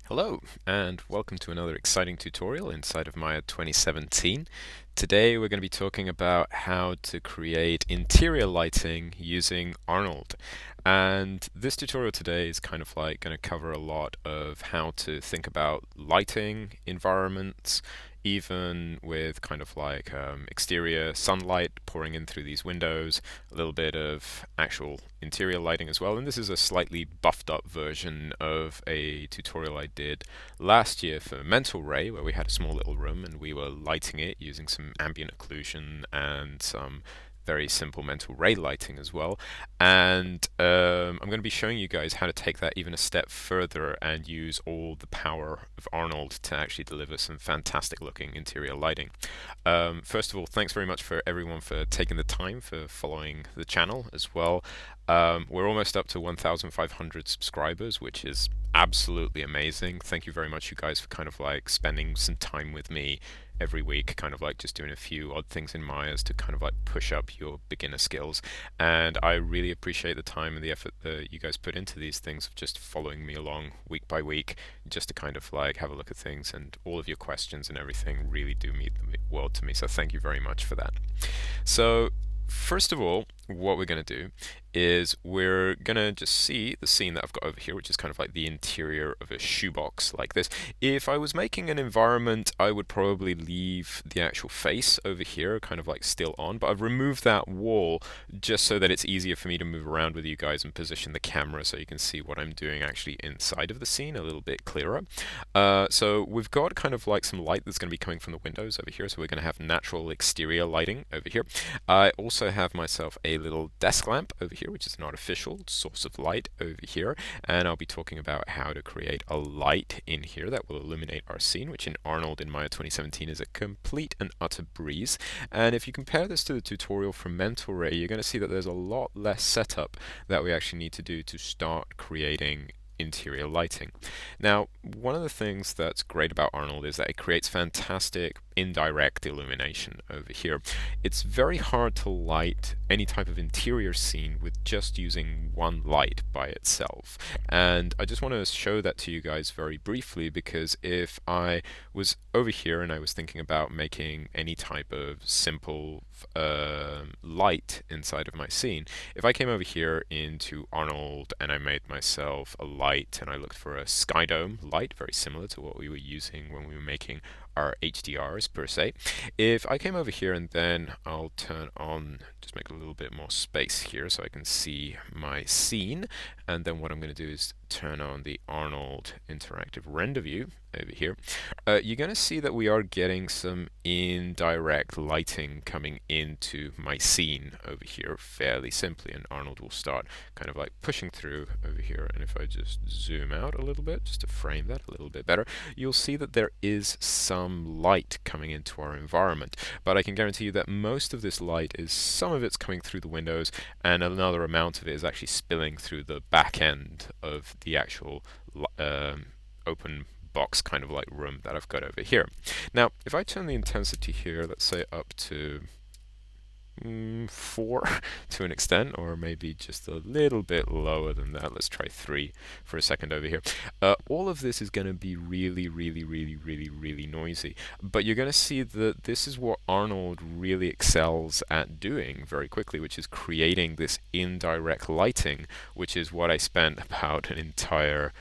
Hello, and welcome to another exciting tutorial inside of Maya 2017. Today we're going to be talking about how to create interior lighting using Arnold. And this tutorial today is kind of like going to cover a lot of how to think about lighting environments, even with kind of like exterior sunlight pouring in through these windows, a little bit of actual interior lighting as well. And this is a slightly buffed up version of a tutorial I did last year for Mental Ray, where we had a small little room and we were lighting it using some ambient occlusion and some very simple mental ray lighting as well. And I'm going to be showing you guys how to take that even a step further and use all the power of Arnold to actually deliver some fantastic looking interior lighting. First of all, thanks very much for everyone for taking the time for following the channel as well. We're almost up to 1,500 subscribers, which is absolutely amazing. Thank you very much, you guys, for kind of like spending some time with me every week, kind of like just doing a few odd things in Maya's to kind of like push up your beginner skills. And I really appreciate the time and the effort that you guys put into these things of just following me along week by week, just to kind of like have a look at things, and all of your questions and everything really do mean the world to me. So thank you very much for that. So first of all, what we're going to do is we're going to just see the scene that I've got over here, which is kind of like the interior of a shoebox like this. If I was making an environment, I would probably leave the actual face over here kind of like still on, but I've removed that wall just so that it's easier for me to move around with you guys and position the camera so you can see what I'm doing actually inside of the scene a little bit clearer. So we've got kind of like some light that's going to be coming from the windows over here, so we're going to have natural exterior lighting over here. I also have myself a little desk lamp over here, which is an artificial source of light over here, and I'll be talking about how to create a light in here that will illuminate our scene, which in Arnold in Maya 2017 is a complete and utter breeze. And if you compare this to the tutorial from Mental Ray, you're going to see that there's a lot less setup that we actually need to do to start creating interior lighting. Now, one of the things that's great about Arnold is that it creates fantastic indirect illumination over here. It's very hard to light any type of interior scene with just using one light by itself. And I just want to show that to you guys very briefly, because if I was over here and I was thinking about making any type of simple light inside of my scene, if I came over here into Arnold and I made myself a light and I looked for a sky dome light, very similar to what we were using when we were making our HDRs per se. If I came over here and then I'll turn on, just make a little bit more space here so I can see my scene, and then what I'm going to do is turn on the Arnold interactive render view over here, you're going to see that we are getting some indirect lighting coming into my scene over here fairly simply, and Arnold will start kind of like pushing through over here. And if I just zoom out a little bit just to frame that a little bit better, you'll see that there is some light coming into our environment, but I can guarantee you that most of this light is, some of it's coming through the windows and another amount of it is actually spilling through the back end of the actual open box kind of like room that I've got over here. Now, if I turn the intensity here, let's say up to 4 to an extent, or maybe just a little bit lower than that. Let's try 3 for a second over here. All of this is going to be really, really, really, really, really noisy. But you're going to see that this is what Arnold really excels at doing very quickly, which is creating this indirect lighting, which is what I spent about an entire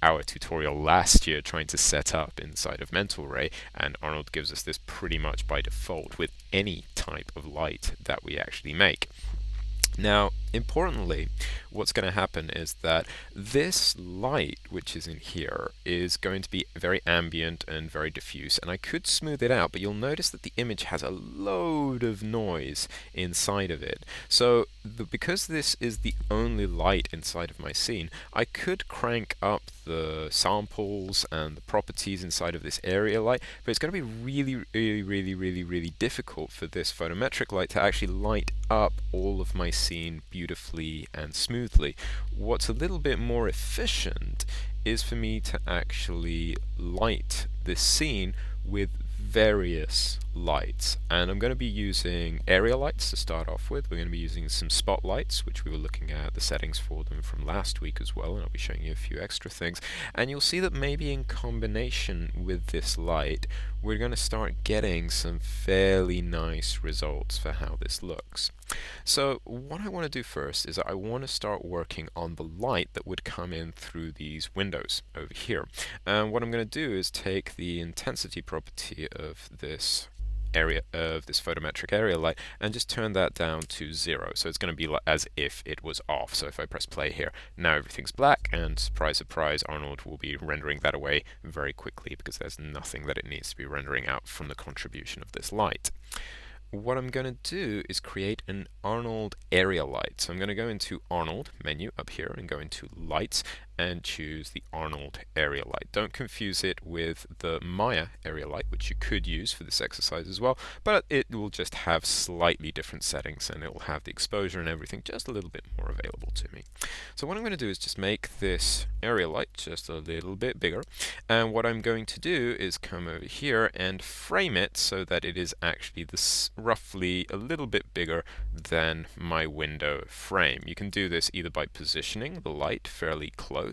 our tutorial last year trying to set up inside of Mental Ray, and Arnold gives us this pretty much by default with any type of light that we actually make. Now, importantly, what's going to happen is that this light, which is in here, is going to be very ambient and very diffuse, and I could smooth it out, but you'll notice that the image has a load of noise inside of it. So because this is the only light inside of my scene, I could crank up the samples and the properties inside of this area light, but it's going to be really, really, really, really, really difficult for this photometric light to actually light up all of my scene beautifully and smoothly. What's a little bit more efficient is for me to actually light this scene with various lights, and I'm going to be using area lights to start off with. We're going to be using some spotlights, which we were looking at the settings for them from last week as well, and I'll be showing you a few extra things. And you'll see that maybe in combination with this light, we're going to start getting some fairly nice results for how this looks. So what I want to do first is I want to start working on the light that would come in through these windows over here. And what I'm going to do is take the intensity property of this photometric area light and just turn that down to 0. So it's going to be like as if it was off. So if I press play here, now everything's black, and surprise, surprise, Arnold will be rendering that away very quickly because there's nothing that it needs to be rendering out from the contribution of this light. What I'm going to do is create an Arnold area light. So I'm going to go into Arnold menu up here and go into Lights and choose the Arnold area light. Don't confuse it with the Maya area light, which you could use for this exercise as well, but it will just have slightly different settings and it will have the exposure and everything just a little bit more available to me. So what I'm going to do is just make this area light just a little bit bigger, and what I'm going to do is come over here and frame it so that it is actually this roughly a little bit bigger than my window frame. You can do this either by positioning the light fairly close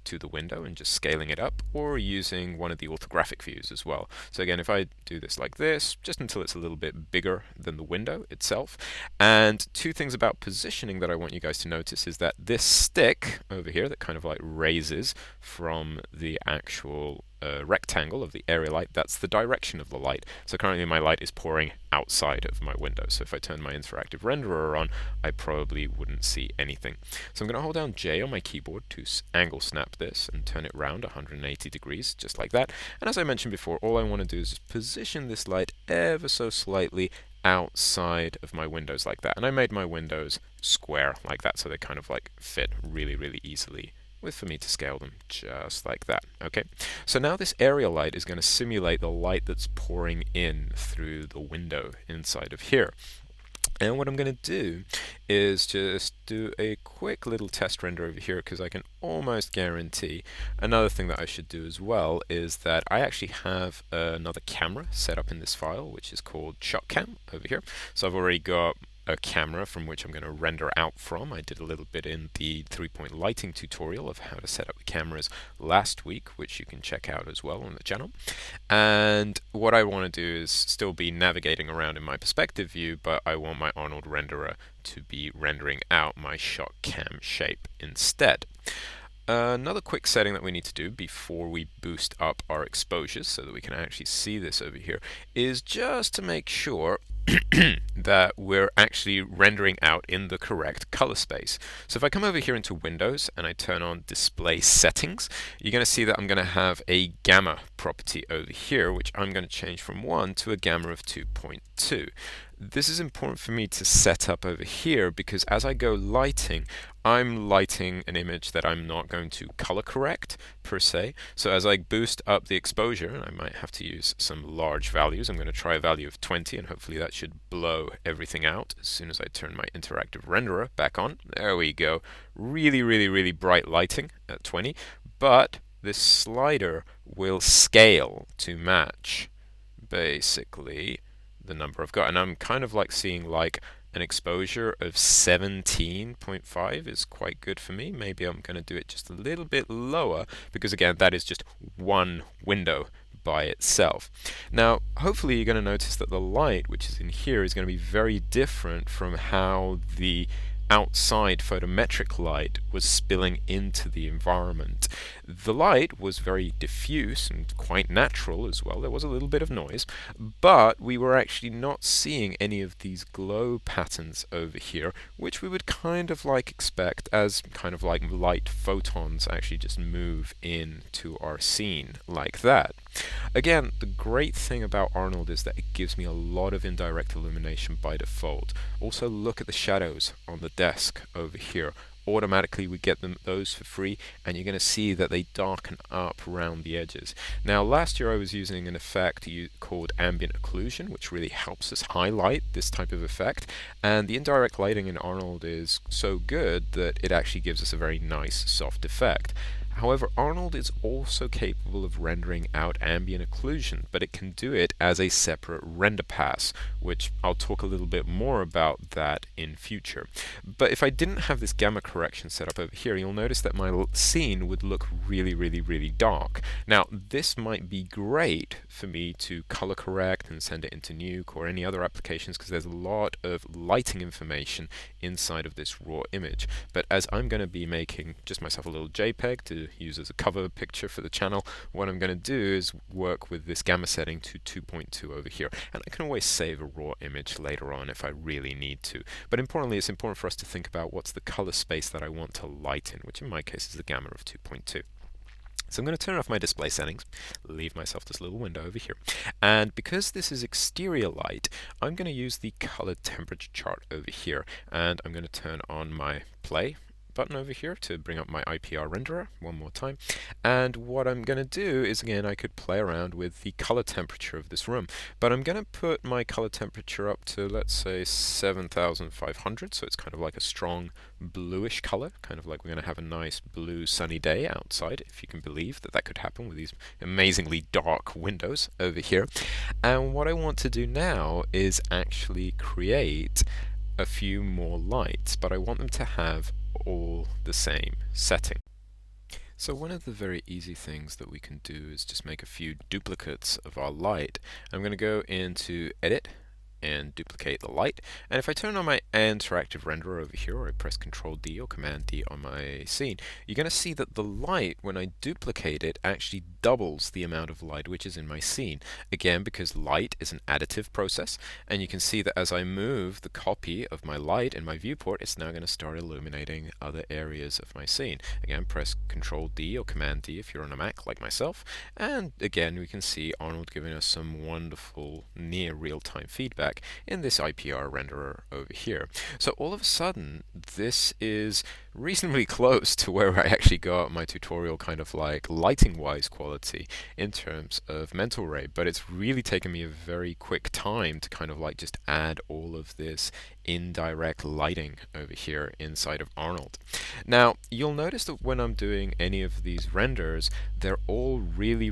to the window and just scaling it up, or using one of the orthographic views as well. So again, if I do this like this, just until it's a little bit bigger than the window itself. And two things about positioning that I want you guys to notice is that this stick over here that kind of like raises from the actual rectangle of the area light, that's the direction of the light. So currently my light is pouring outside of my window. So if I turn my interactive renderer on, I probably wouldn't see anything. So I'm going to hold down J on my keyboard to angle snap this and turn it round 180 degrees, just like that. And as I mentioned before, all I want to do is just position this light ever so slightly outside of my windows like that. And I made my windows square like that, so they kind of like fit really, really easily for me to scale them just like that. Okay, so now this area light is going to simulate the light that's pouring in through the window inside of here. And what I'm going to do is just do a quick little test render over here, because I can almost guarantee another thing that I should do as well is that I actually have another camera set up in this file, which is called ShotCam over here. So I've already got a camera from which I'm going to render out from. I did a little bit in the 3-point lighting tutorial of how to set up the cameras last week, which you can check out as well on the channel. And what I want to do is still be navigating around in my perspective view, but I want my Arnold renderer to be rendering out my shot cam shape instead. Another quick setting that we need to do before we boost up our exposures so that we can actually see this over here is just to make sure that we're actually rendering out in the correct color space. So if I come over here into Windows and I turn on Display Settings, you're going to see that I'm going to have a gamma property over here, which I'm going to change from 1 to a gamma of 2.2. This is important for me to set up over here because as I go lighting, I'm lighting an image that I'm not going to color correct per se. So as I boost up the exposure, I might have to use some large values. I'm going to try a value of 20 and hopefully that should blow everything out as soon as I turn my interactive renderer back on. There we go. Really, really, really bright lighting at 20, but this slider will scale to match basically the number I've got, and I'm kind of like seeing like an exposure of 17.5 is quite good for me. Maybe I'm going to do it just a little bit lower because again that is just one window by itself. Now hopefully you're going to notice that the light which is in here is going to be very different from how the outside photometric light was spilling into the environment. The light was very diffuse and quite natural as well. There was a little bit of noise, but we were actually not seeing any of these glow patterns over here, which we would kind of like expect as kind of like light photons actually just move into our scene like that. Again, the great thing about Arnold is that it gives me a lot of indirect illumination by default. Also look at the shadows on the desk over here. Automatically we get those for free, and you're going to see that they darken up around the edges. Now last year I was using an effect called ambient occlusion, which really helps us highlight this type of effect, and the indirect lighting in Arnold is so good that it actually gives us a very nice soft effect. However, Arnold is also capable of rendering out ambient occlusion, but it can do it as a separate render pass, which I'll talk a little bit more about that in future. But if I didn't have this gamma correction set up over here, you'll notice that my scene would look really dark. Now, this might be great for me to color correct and send it into Nuke or any other applications, because there's a lot of lighting information inside of this raw image. But as I'm going to be making just myself a little JPEG to use as a cover picture for the channel, what I'm going to do is work with this gamma setting to 2.2 over here. And I can always save a raw image later on if I really need to. But importantly, it's important for us to think about what's the color space that I want to light in, which in my case is the gamma of 2.2. So I'm going to turn off my display settings, leave myself this little window over here, and because this is exterior light, I'm going to use the color temperature chart over here, and I'm going to turn on my play button over here to bring up my IPR renderer one more time. And what I'm going to do is, again, I could play around with the color temperature of this room, but I'm going to put my color temperature up to, let's say, 7,500, so it's kind of like a strong bluish color, kind of like we're going to have a nice blue sunny day outside, if you can believe that that could happen with these amazingly dark windows over here. And what I want to do now is actually create a few more lights, but I want them to have all the same setting. So one of the very easy things that we can do is just make a few duplicates of our light. I'm going to go into Edit and duplicate the light, and if I turn on my interactive renderer over here, or I press Ctrl D or Command D on my scene, you're going to see that the light, when I duplicate it, actually doubles the amount of light which is in my scene. Again, because light is an additive process, and you can see that as I move the copy of my light in my viewport, it's now going to start illuminating other areas of my scene. Again, press Ctrl D or Command D if you're on a Mac like myself, and again we can see Arnold giving us some wonderful near real-time feedback in this IPR renderer over here. So all of a sudden, this is reasonably close to where I actually got my tutorial kind of like lighting-wise quality in terms of mental ray, but it's really taken me a very quick time to kind of like just add all of this indirect lighting over here inside of Arnold. Now, you'll notice that when I'm doing any of these renders, they're all really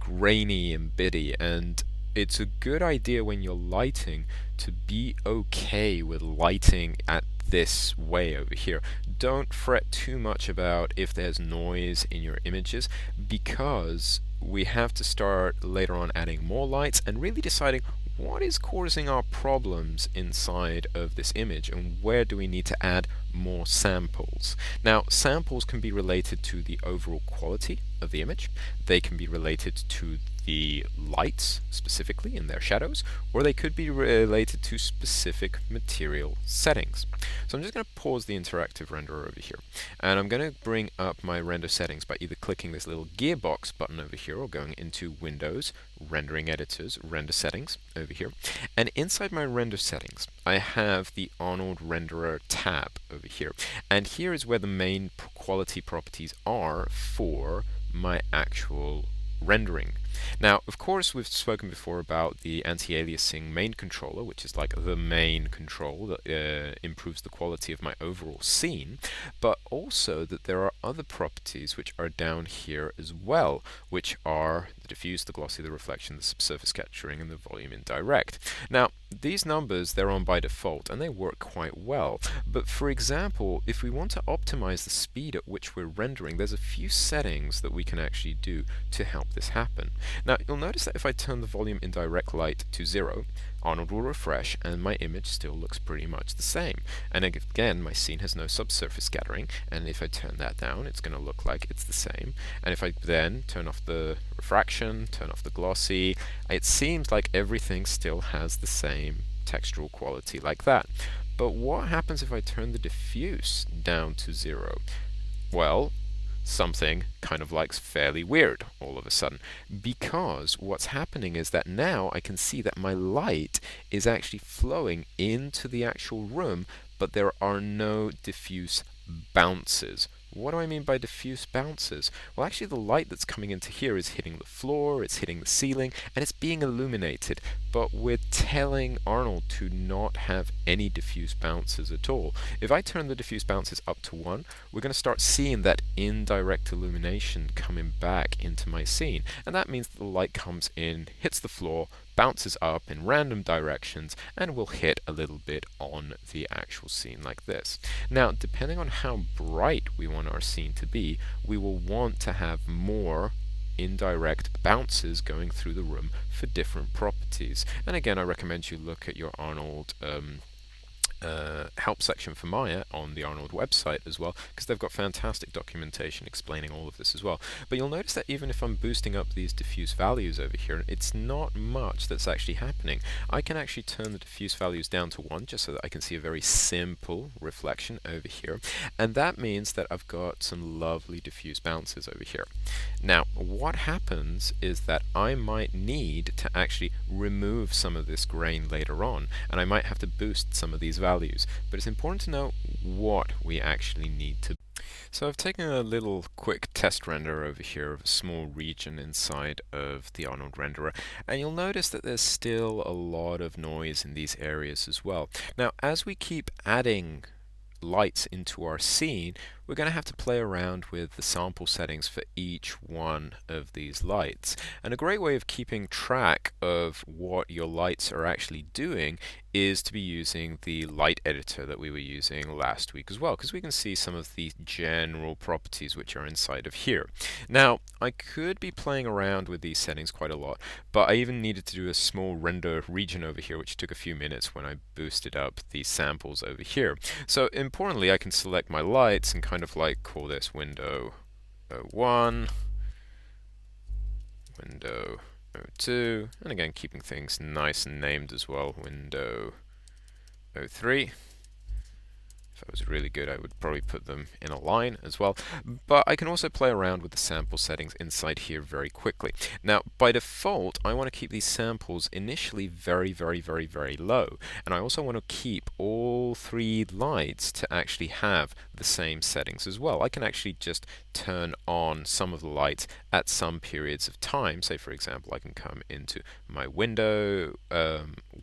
grainy and bitty, and it's a good idea when you're lighting to be okay with lighting at this way over here. Don't fret too much about if there's noise in your images, because we have to start later on adding more lights and really deciding what is causing our problems inside of this image and where do we need to add more samples. Now, samples can be related to the overall quality of the image, they can be related to the lights specifically in their shadows, or they could be related to specific material settings. So I'm just going to pause the interactive renderer over here, and I'm going to bring up my render settings by either clicking this little gearbox button over here or going into Windows, Rendering Editors, Render Settings over here. And inside my render settings, I have the Arnold Renderer tab over here. And here is where the main quality properties are for my actual rendering. Now, of course, we've spoken before about the anti-aliasing main controller, which is like the main control that improves the quality of my overall scene, but also that there are other properties which are down here as well, which are the diffuse, the glossy, the reflection, the subsurface capturing, and the volume indirect. Now, these numbers, they're on by default, and they work quite well. But for example, if we want to optimize the speed at which we're rendering, there's a few settings that we can actually do to help this happen. Now, you'll notice that if I turn the volume indirect light to 0, Arnold will refresh and my image still looks pretty much the same. And again, my scene has no subsurface scattering, and if I turn that down, it's going to look like it's the same. And if I then turn off the refraction, turn off the glossy, it seems like everything still has the same textural quality like that. But what happens if I turn the diffuse down to 0? Well, something kind of like fairly weird all of a sudden, because what's happening is that now I can see that my light is actually flowing into the actual room, but there are no diffuse bounces What do I mean by diffuse bounces? Well, actually the light that's coming into here is hitting the floor, it's hitting the ceiling, and it's being illuminated. But we're telling Arnold to not have any diffuse bounces at all. If I turn the diffuse bounces up to 1, we're going to start seeing that indirect illumination coming back into my scene. And that means that the light comes in, hits the floor, bounces up in random directions, and will hit a little bit on the actual scene like this. Now, depending on how bright we want our scene to be, we will want to have more indirect bounces going through the room for different properties. And again, I recommend you look at your Arnold help section for Maya on the Arnold website as well, because they've got fantastic documentation explaining all of this as well. But you'll notice that even if I'm boosting up these diffuse values over here, it's not much that's actually happening. I can actually turn the diffuse values down to 1 just so that I can see a very simple reflection over here, and that means that I've got some lovely diffuse bounces over here. Now, what happens is that I might need to actually remove some of this grain later on, and I might have to boost some of these values. But it's important to know what we actually need to. So I've taken a little quick test render over here of a small region inside of the Arnold renderer, and you'll notice that there's still a lot of noise in these areas as well. Now, as we keep adding lights into our scene, we're going to have to play around with the sample settings for each one of these lights. And a great way of keeping track of what your lights are actually doing is to be using the light editor that we were using last week as well, because we can see some of the general properties which are inside of here. Now, I could be playing around with these settings quite a lot, but I even needed to do a small render region over here, which took a few minutes when I boosted up these samples over here. So importantly, I can select my lights and kind of like call this window 01, window 02, and again keeping things nice and named as well, window 03. If I was really good, I would probably put them in a line as well. But I can also play around with the sample settings inside here very quickly. Now, by default, I want to keep these samples initially very, very, very, very low. And I also want to keep all 3 lights to actually have the same settings as well. I can actually just turn on some of the lights at some periods of time. Say, for example, I can come into my window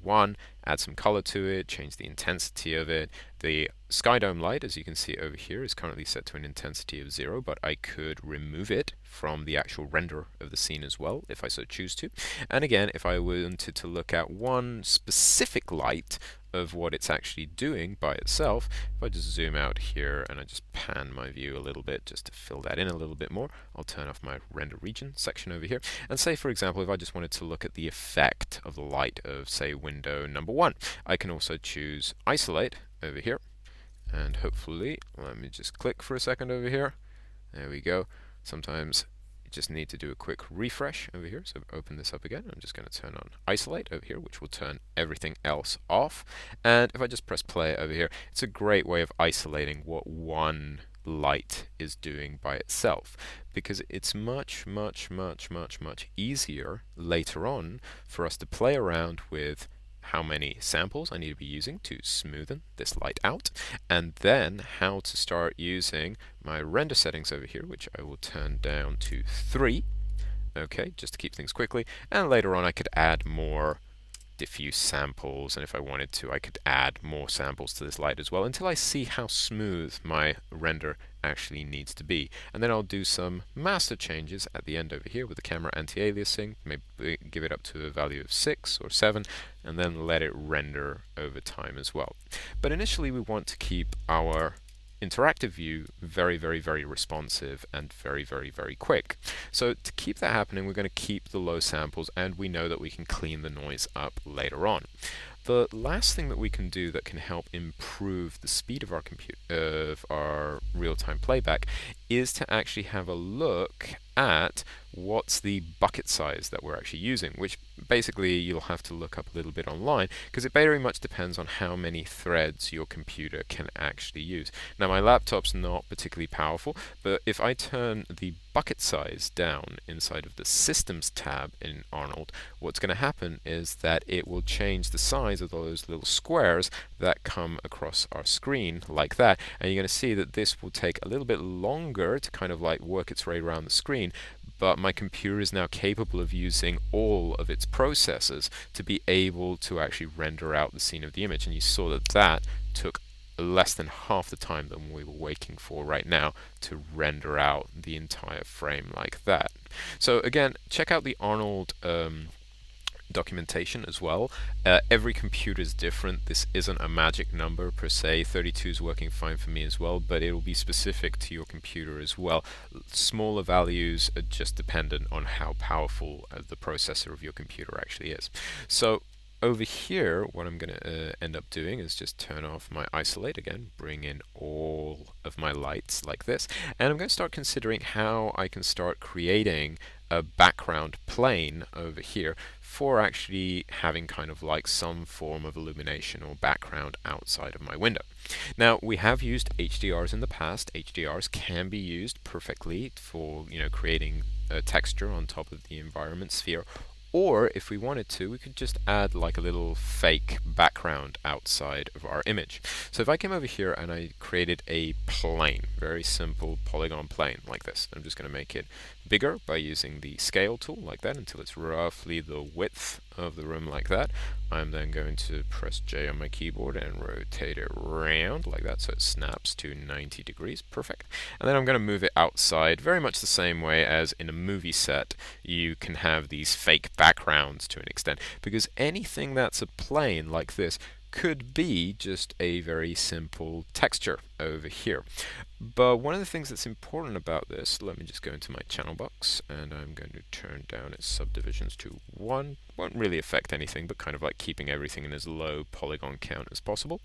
1, add some color to it, change the intensity of it. The sky dome light, as you can see over here, is currently set to an intensity of 0, but I could remove it from the actual render of the scene as well, if I so choose to. And again, if I wanted to look at one specific light of what it's actually doing by itself, if I just zoom out here and I just pan my view a little bit just to fill that in a little bit more, I'll turn off my render region section over here, and say, for example, if I just wanted to look at the effect of the light of, say, window number 1, I can also choose isolate over here, and hopefully, let me just click for a second over here. There we go. Sometimes you just need to do a quick refresh over here. So open this up again. I'm just going to turn on isolate over here, which will turn everything else off. And if I just press play over here, it's a great way of isolating what one light is doing by itself, because it's much easier later on for us to play around with how many samples I need to be using to smoothen this light out, and then how to start using my render settings over here, which I will turn down to 3, okay, just to keep things quickly, and later on I could add more diffuse samples, and if I wanted to I could add more samples to this light as well, until I see how smooth my render actually needs to be. And then I'll do some master changes at the end over here with the camera anti-aliasing, maybe give it up to a value of 6 or 7, and then let it render over time as well. But initially we want to keep our interactive view very responsive and very quick. So to keep that happening, we're going to keep the low samples, and we know that we can clean the noise up later on. The last thing that we can do that can help improve the speed of our real-time playback is to actually have a look at what's the bucket size that we're actually using, which basically you'll have to look up a little bit online because it very much depends on how many threads your computer can actually use. Now my laptop's not particularly powerful, but if I turn the bucket size down inside of the Systems tab in Arnold, what's going to happen is that it will change the size of those little squares that come across our screen like that, and you're going to see that this will take a little bit longer to kind of like work its way around the screen, but my computer is now capable of using all of its processors to be able to actually render out the scene of the image. And you saw that that took less than half the time than we were waiting for right now to render out the entire frame like that. So again, check out the Arnold documentation as well. Every computer is different. This isn't a magic number per se. 32 is working fine for me as well, but it will be specific to your computer as well. Smaller values are just dependent on how powerful the processor of your computer actually is. So over here, what I'm going to end up doing is just turn off my isolate again, bring in all of my lights like this, and I'm going to start considering how I can start creating a background plane over here for actually having kind of like some form of illumination or background outside of my window. Now, we have used HDRs in the past. HDRs can be used perfectly for, creating a texture on top of the environment sphere. Or if we wanted to, we could just add like a little fake background outside of our image. So if I came over here and I created a plane, very simple polygon plane like this, I'm just going to make it bigger by using the scale tool like that until it's roughly the width of the room like that. I'm then going to press J on my keyboard and rotate it around like that so it snaps to 90 degrees. Perfect. And then I'm going to move it outside very much the same way as in a movie set you can have these fake backgrounds to an extent, because anything that's a plane like this could be just a very simple texture over here. But one of the things that's important about this, let me just go into my channel box and I'm going to turn down its subdivisions to 1. Won't really affect anything, but kind of like keeping everything in as low polygon count as possible.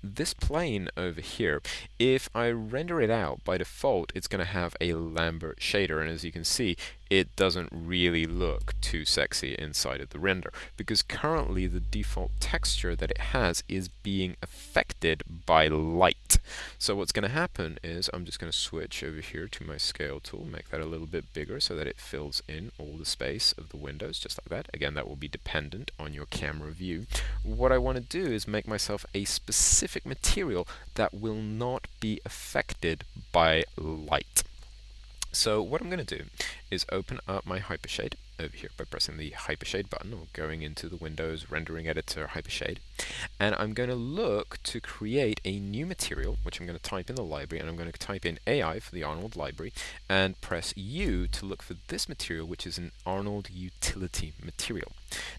This plane over here, if I render it out, by default it's going to have a Lambert shader, and as you can see, it doesn't really look too sexy inside of the render, because currently the default texture that it has is being affected by light. So what's going to happen is I'm just going to switch over here to my scale tool, make that a little bit bigger so that it fills in all the space of the windows, just like that. Again, that will be dependent on your camera view. What I want to do is make myself a specific material that will not be affected by light. So what I'm going to do is open up my Hypershade over here by pressing the Hypershade button or going into the Windows Rendering Editor Hypershade, and I'm going to look to create a new material, which I'm going to type in the library, and I'm going to type in AI for the Arnold library and press U to look for this material, which is an Arnold utility material.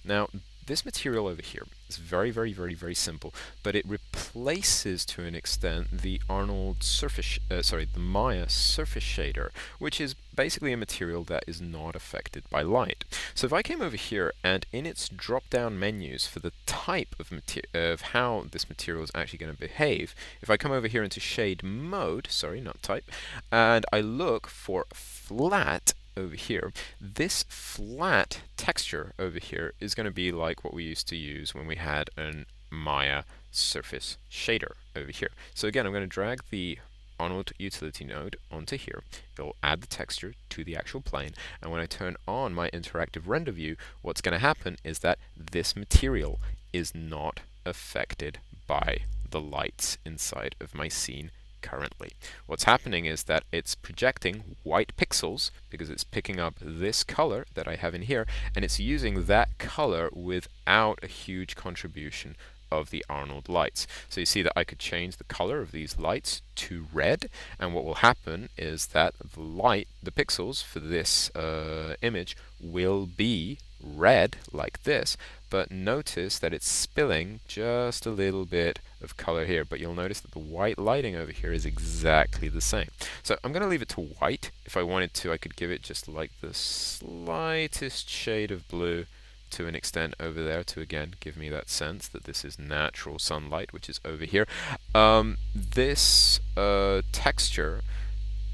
Now, this material over here is very, very, very, very simple, but it replaces to an extent the Arnold surface, the Maya surface shader, which is basically a material that is not affected by light. So if I came over here and in its drop-down menus for the type of how this material is actually going to behave, if I come over here into shade mode, sorry, not type, and I look for flat over here, this flat texture over here is going to be like what we used to use when we had an Maya surface shader over here. So again, I'm going to drag the Arnold utility node onto here. It'll add the texture to the actual plane, and when I turn on my interactive render view, what's going to happen is that this material is not affected by the lights inside of my scene currently. What's happening is that it's projecting white pixels because it's picking up this color that I have in here, and it's using that color without a huge contribution of the Arnold lights. So you see that I could change the color of these lights to red, and what will happen is that the pixels for this image will be red like this, but notice that it's spilling just a little bit of color here, but you'll notice that the white lighting over here is exactly the same. So I'm going to leave it to white. If I wanted to, I could give it just like the slightest shade of blue to an extent over there to again give me that sense that this is natural sunlight, which is over here. This texture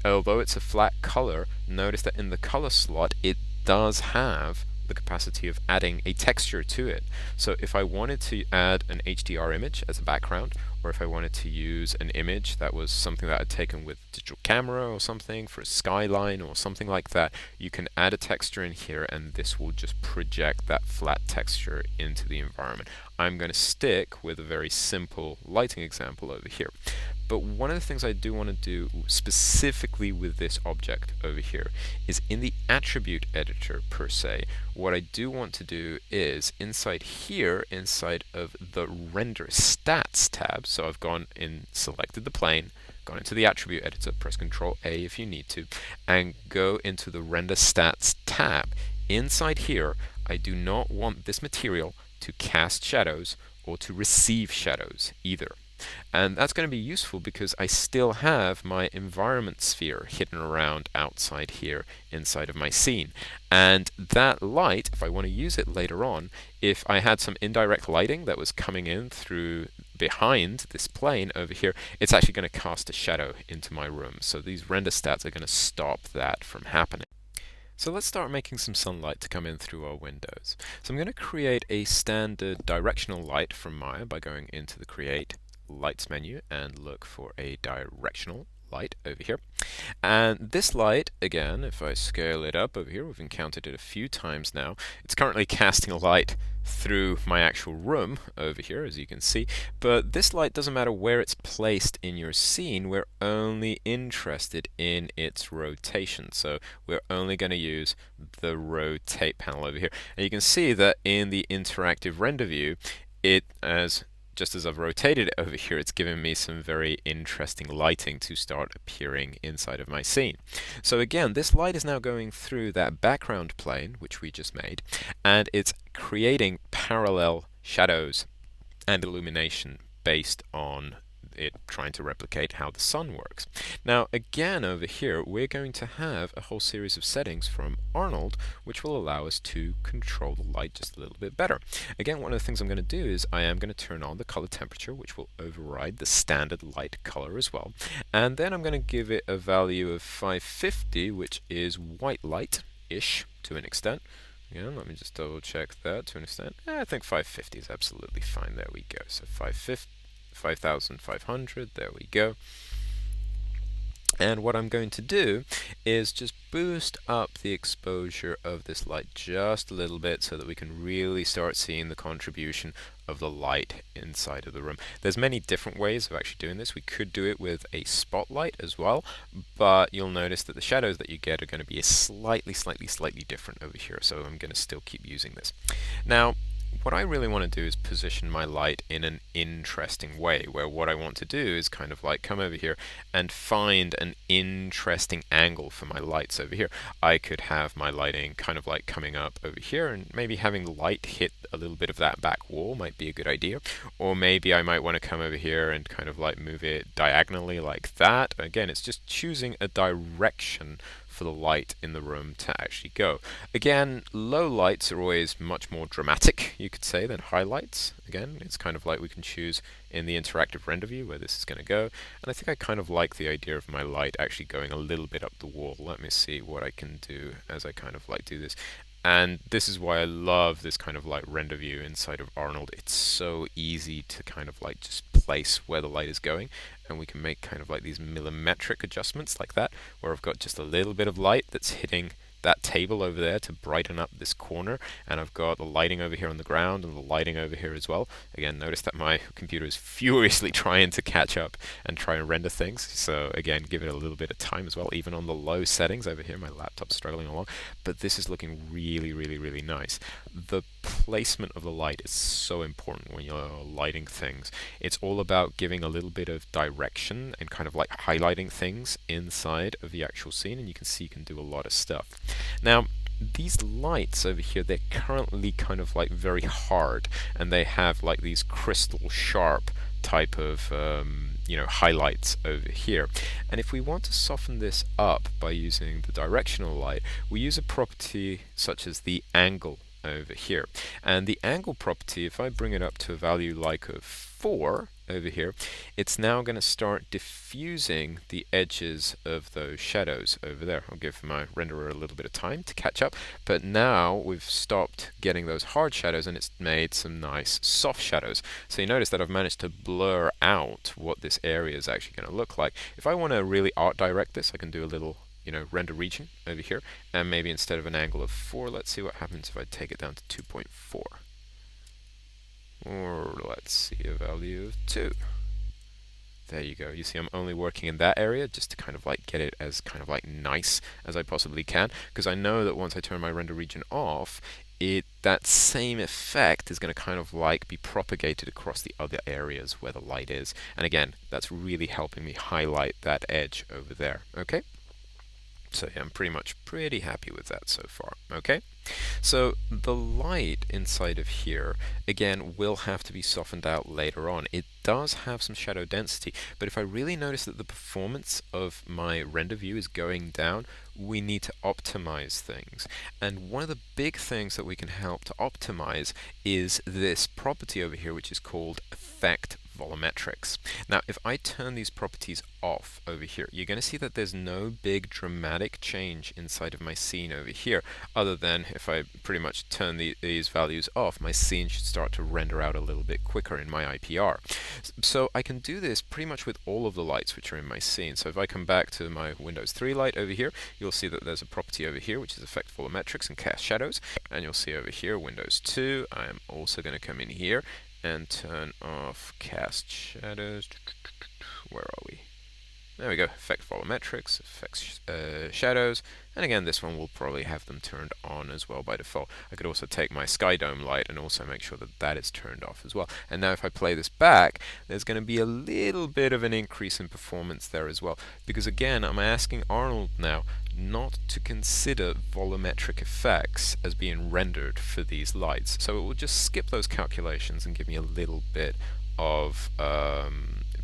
although it's a flat color, notice that in the color slot it does have the capacity of adding a texture to it. So if I wanted to add an HDR image as a background, or if I wanted to use an image that was something that I'd taken with a digital camera or something for a skyline or something like that, you can add a texture in here and this will just project that flat texture into the environment. I'm going to stick with a very simple lighting example over here. But one of the things I do want to do specifically with this object over here is in the attribute editor per se, what I do want to do is inside here, inside of the render stats tab, so I've gone in, selected the plane, gone into the attribute editor, press Ctrl A if you need to, and go into the render stats tab. Inside here, I do not want this material to cast shadows or to receive shadows either. And that's going to be useful because I still have my environment sphere hidden around outside here inside of my scene. And that light, if I want to use it later on, if I had some indirect lighting that was coming in through behind this plane over here, it's actually going to cast a shadow into my room. So these render stats are going to stop that from happening. So let's start making some sunlight to come in through our windows. So I'm going to create a standard directional light from Maya by going into the Create Lights menu and look for a directional light over here. And this light, again, if I scale it up over here, we've encountered it a few times now. It's currently casting a light through my actual room over here, as you can see. But this light doesn't matter where it's placed in your scene, we're only interested in its rotation. So we're only going to use the rotate panel over here. And you can see that in the interactive render view, just as I've rotated it over here, it's given me some very interesting lighting to start appearing inside of my scene. So again, this light is now going through that background plane, which we just made, and it's creating parallel shadows and illumination based on it trying to replicate how the sun works. Now again over here we're going to have a whole series of settings from Arnold which will allow us to control the light just a little bit better. Again, one of the things I'm going to do is I am going to turn on the color temperature, which will override the standard light color as well, and then I'm going to give it a value of 550, which is white light-ish to an extent. Again, let me just double check that to an extent. I think 550 is absolutely fine. There we go. So 5,500, there we go. And what I'm going to do is just boost up the exposure of this light just a little bit so that we can really start seeing the contribution of the light inside of the room. There's many different ways of actually doing this. We could do it with a spotlight as well, but you'll notice that the shadows that you get are going to be slightly different over here, so I'm going to still keep using this. Now, what I really want to do is position my light in an interesting way, where what I want to do is kind of like come over here and find an interesting angle for my lights over here. I could have my lighting kind of like coming up over here, and maybe having the light hit a little bit of that back wall might be a good idea. Or maybe I might want to come over here and kind of like move it diagonally like that. Again, it's just choosing a direction for the light in the room to actually go. Again, low lights are always much more dramatic, you could say, than highlights. Again, it's kind of like we can choose in the interactive render view where this is going to go. And I think I kind of like the idea of my light actually going a little bit up the wall. Let me see what I can do as I kind of like do this. And this is why I love this kind of like render view inside of Arnold. It's so easy to kind of like just place where the light is going, and we can make kind of like these millimetric adjustments like that, where I've got just a little bit of light that's hitting that table over there to brighten up this corner, and I've got the lighting over here on the ground and the lighting over here as well. Again, notice that my computer is furiously trying to catch up and try and render things, so again, give it a little bit of time as well. Even on the low settings over here, my laptop's struggling along, but this is looking really nice. The placement of the light is so important when you're lighting things. It's all about giving a little bit of direction and kind of like highlighting things inside of the actual scene, and you can see you can do a lot of stuff. Now, these lights over here, they're currently kind of like very hard, and they have like these crystal sharp type of highlights over here. And if we want to soften this up by using the directional light, we use a property such as the angle over here. And the angle property, if I bring it up to a value like of 4, over here, it's now going to start diffusing the edges of those shadows over there. I'll give my renderer a little bit of time to catch up, but now we've stopped getting those hard shadows and it's made some nice soft shadows. So you notice that I've managed to blur out what this area is actually going to look like. If I want to really art direct this, I can do a little render region over here, and maybe instead of an angle of 4, let's see what happens if I take it down to 2.4. Or let's see a value of 2. There you go. You see I'm only working in that area just to kind of like get it as kind of like nice as I possibly can, because I know that once I turn my render region off, that same effect is going to kind of like be propagated across the other areas where the light is. And again, that's really helping me highlight that edge over there. Okay? So yeah, I'm pretty happy with that so far. Okay? So the light inside of here, again, will have to be softened out later on. It does have some shadow density, but if I really notice that the performance of my render view is going down, we need to optimize things. And one of the big things that we can help to optimize is this property over here, which is called effect volumetrics. Now, if I turn these properties off over here, you're going to see that there's no big dramatic change inside of my scene over here, other than if I pretty much turn these values off, my scene should start to render out a little bit quicker in my IPR. So I can do this pretty much with all of the lights which are in my scene. So if I come back to my Windows 3 light over here, you'll see that there's a property over here which is effect volumetrics and cast shadows, and you'll see over here Windows 2, I am also going to come in here and turn off cast shadows. Where are we? There we go, effect volumetrics, effects shadows, and again this one will probably have them turned on as well by default. I could also take my sky dome light and also make sure that that is turned off as well. And now if I play this back, there's going to be a little bit of an increase in performance there as well, because again I'm asking Arnold now not to consider volumetric effects as being rendered for these lights. So it will just skip those calculations and give me a little bit of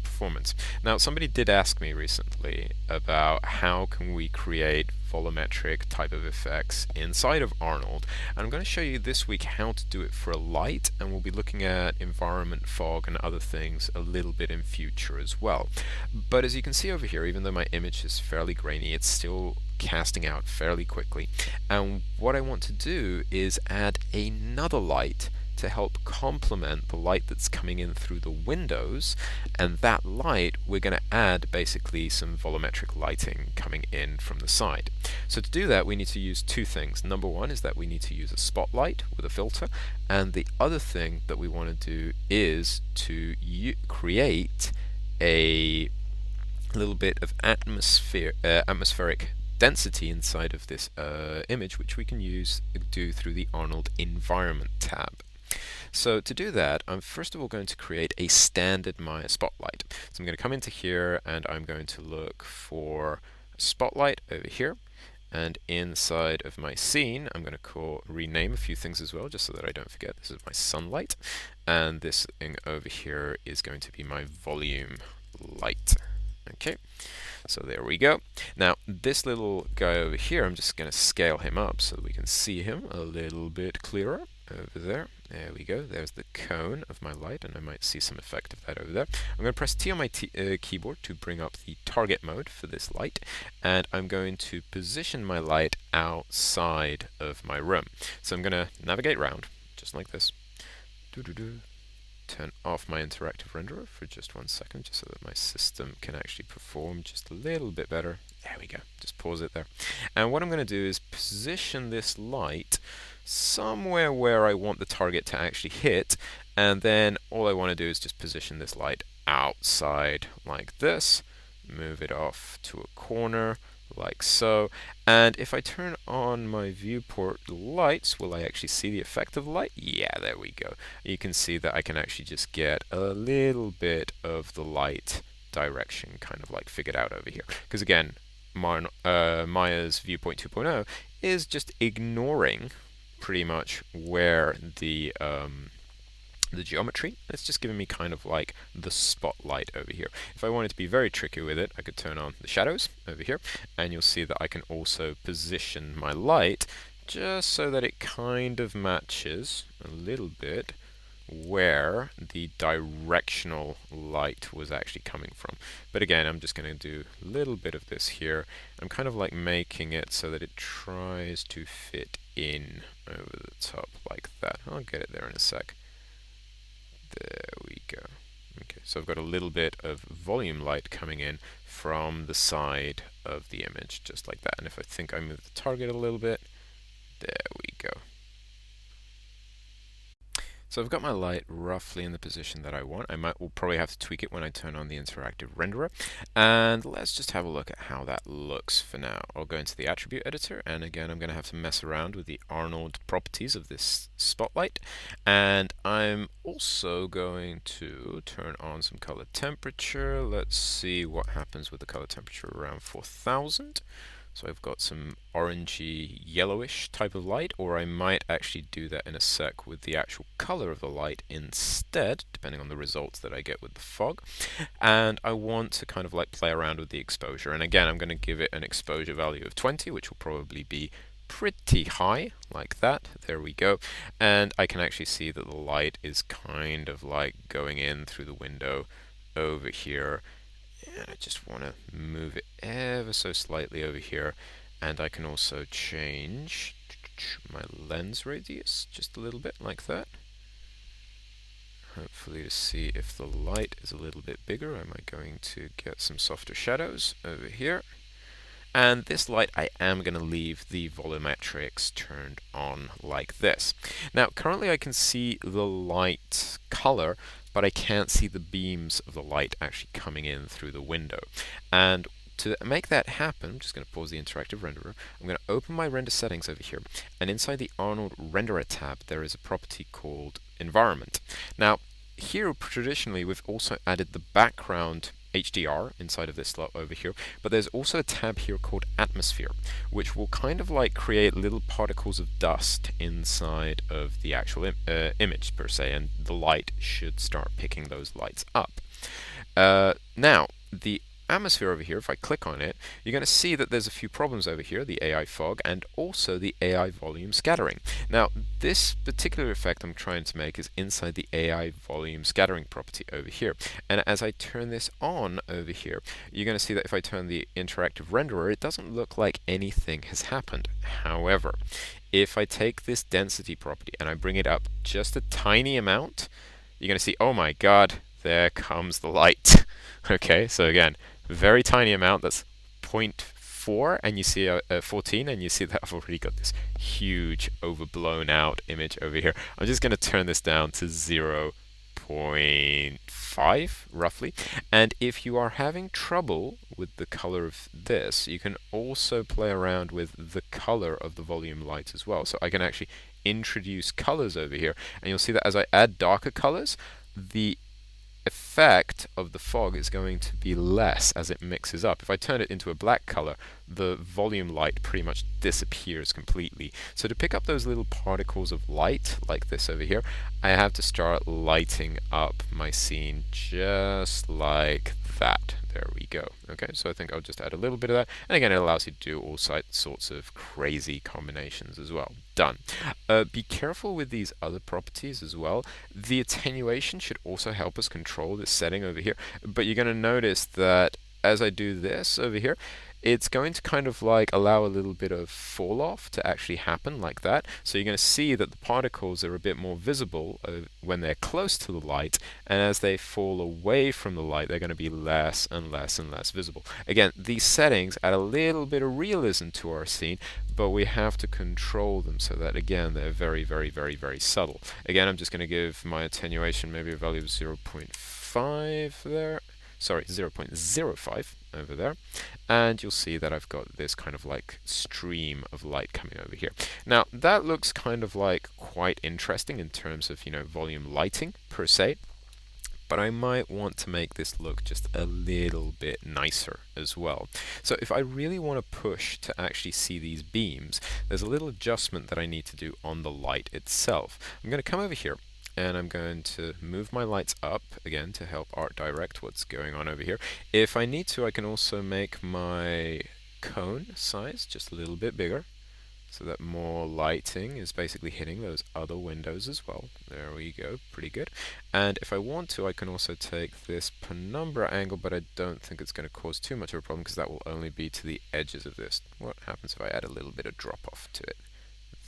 performance. Now, somebody did ask me recently about how can we create volumetric type of effects inside of Arnold, and I'm going to show you this week how to do it for a light, and we'll be looking at environment fog and other things a little bit in future as well. But as you can see over here, even though my image is fairly grainy, it's still casting out fairly quickly, and what I want to do is add another light to help complement the light that's coming in through the windows, and that light we're going to add basically some volumetric lighting coming in from the side. So to do that we need to use two things. Number one is that we need to use a spotlight with a filter, and the other thing that we want to do is to create a little bit of atmospheric density inside of this image, which we can do through the Arnold Environment tab. So to do that, I'm first of all going to create a standard Maya spotlight. So I'm going to come into here and I'm going to look for a spotlight over here, and inside of my scene I'm going to rename a few things as well, just so that I don't forget. This is my sunlight, and this thing over here is going to be my volume light. Okay, so there we go. Now this little guy over here, I'm just going to scale him up so that we can see him a little bit clearer over there. There we go. There's the cone of my light, and I might see some effect of that over there. I'm going to press T on my keyboard to bring up the target mode for this light, and I'm going to position my light outside of my room. So I'm going to navigate around just like this. Turn off my interactive renderer for just 1 second, just so that my system can actually perform just a little bit better. There we go. Just pause it there. And what I'm going to do is position this light somewhere where I want the target to actually hit, and then all I want to do is just position this light outside like this, move it off to a corner like so, and if I turn on my viewport lights, will I actually see the effect of the light? Yeah, there we go. You can see that I can actually just get a little bit of the light direction kind of like figured out over here, because again Maya's viewpoint 2.0 is just ignoring pretty much where the geometry. It's just giving me kind of like the spotlight over here. If I wanted to be very tricky with it, I could turn on the shadows over here, and you'll see that I can also position my light just so that it kind of matches a little bit where the directional light was actually coming from. But again, I'm just going to do a little bit of this here. I'm kind of like making it so that it tries to fit in over the top like that. I'll get it there in a sec. There we go. Okay, so I've got a little bit of volume light coming in from the side of the image, just like that. And if I think I move the target a little bit, there we go. So I've got my light roughly in the position that I want. Will probably have to tweak it when I turn on the interactive renderer. And let's just have a look at how that looks for now. I'll go into the attribute editor, and again I'm going to have to mess around with the Arnold properties of this spotlight. And I'm also going to turn on some color temperature. Let's see what happens with the color temperature around 4000. So I've got some orangey yellowish type of light, or I might actually do that in a sec with the actual color of the light instead, depending on the results that I get with the fog. And I want to kind of like play around with the exposure. And again, I'm going to give it an exposure value of 20, which will probably be pretty high, like that. There we go. And I can actually see that the light is kind of like going in through the window over here. And I just want to move it ever so slightly over here, and I can also change my lens radius just a little bit like that, hopefully to see if the light is a little bit bigger. Am I going to get some softer shadows over here? And this light, I am going to leave the volumetrics turned on like this. Now, currently I can see the light color, but I can't see the beams of the light actually coming in through the window. And to make that happen, I'm just going to pause the interactive renderer. I'm going to open my render settings over here, and inside the Arnold renderer tab, there is a property called environment. Now, here traditionally we've also added the background HDR inside of this slot over here, but there's also a tab here called atmosphere, which will kind of like create little particles of dust inside of the actual image per se, and the light should start picking those lights up. Now, the atmosphere over here, if I click on it, you're going to see that there's a few problems over here, the AI fog and also the AI volume scattering. Now, this particular effect I'm trying to make is inside the AI volume scattering property over here. And as I turn this on over here, you're going to see that if I turn the interactive renderer, it doesn't look like anything has happened. However, if I take this density property and I bring it up just a tiny amount, you're going to see, oh my god, there comes the light. Okay, so again, very tiny amount, that's 0.4, and you see 14, and you see that I've already got this huge overblown out image over here. I'm just going to turn this down to 0.5 roughly, and if you are having trouble with the color of this, you can also play around with the color of the volume light as well. So I can actually introduce colors over here, and you'll see that as I add darker colors, the effect of the fog is going to be less as it mixes up. If I turn it into a black color, the volume light pretty much disappears completely. So to pick up those little particles of light, like this over here, I have to start lighting up my scene just like that. There we go. Okay, so I think I'll just add a little bit of that. And again, it allows you to do all sorts of crazy combinations as well. Done. Be careful with these other properties as well. The attenuation should also help us control this setting over here. But you're going to notice that as I do this over here, it's going to kind of like allow a little bit of fall off to actually happen like that. So you're going to see that the particles are a bit more visible when they're close to the light, and as they fall away from the light, they're going to be less and less and less visible. Again, these settings add a little bit of realism to our scene, but we have to control them so that, again, they're very, very, very, very subtle. Again, I'm just going to give my attenuation maybe a value of 0.5 there. Sorry, 0.05 over there, and you'll see that I've got this kind of like stream of light coming over here. Now that looks kind of like quite interesting in terms of, volume lighting per se, but I might want to make this look just a little bit nicer as well. So if I really want to push to actually see these beams, there's a little adjustment that I need to do on the light itself. I'm going to come over here, and I'm going to move my lights up again to help art direct what's going on over here. If I need to, I can also make my cone size just a little bit bigger, so that more lighting is basically hitting those other windows as well. There we go, pretty good. And if I want to, I can also take this penumbra angle, but I don't think it's going to cause too much of a problem because that will only be to the edges of this. What happens if I add a little bit of drop off to it?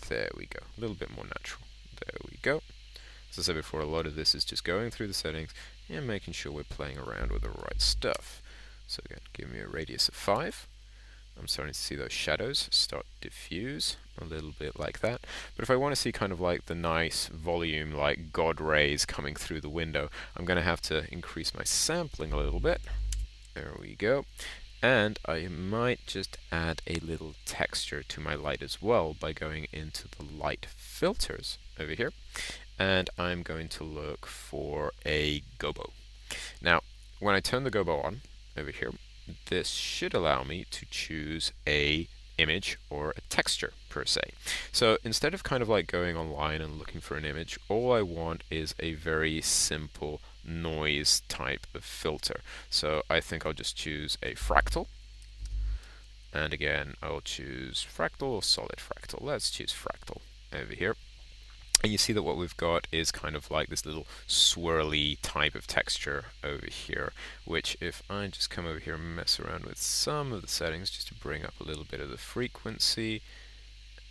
There we go, a little bit more natural. There we go. As I said before, a lot of this is just going through the settings and making sure we're playing around with the right stuff. So again, give me a radius of 5. I'm starting to see those shadows start to diffuse a little bit like that. But if I want to see kind of like the nice volume, like God rays coming through the window, I'm going to have to increase my sampling a little bit. There we go. And I might just add a little texture to my light as well by going into the light filters over here. And I'm going to look for a gobo. Now, when I turn the gobo on over here, this should allow me to choose a image or a texture per se. So instead of kind of like going online and looking for an image, all I want is a very simple noise type of filter. So I think I'll just choose a fractal. And again, I'll choose fractal or solid fractal. Let's choose fractal over here. And you see that what we've got is kind of like this little swirly type of texture over here, which if I just come over here and mess around with some of the settings just to bring up a little bit of the frequency,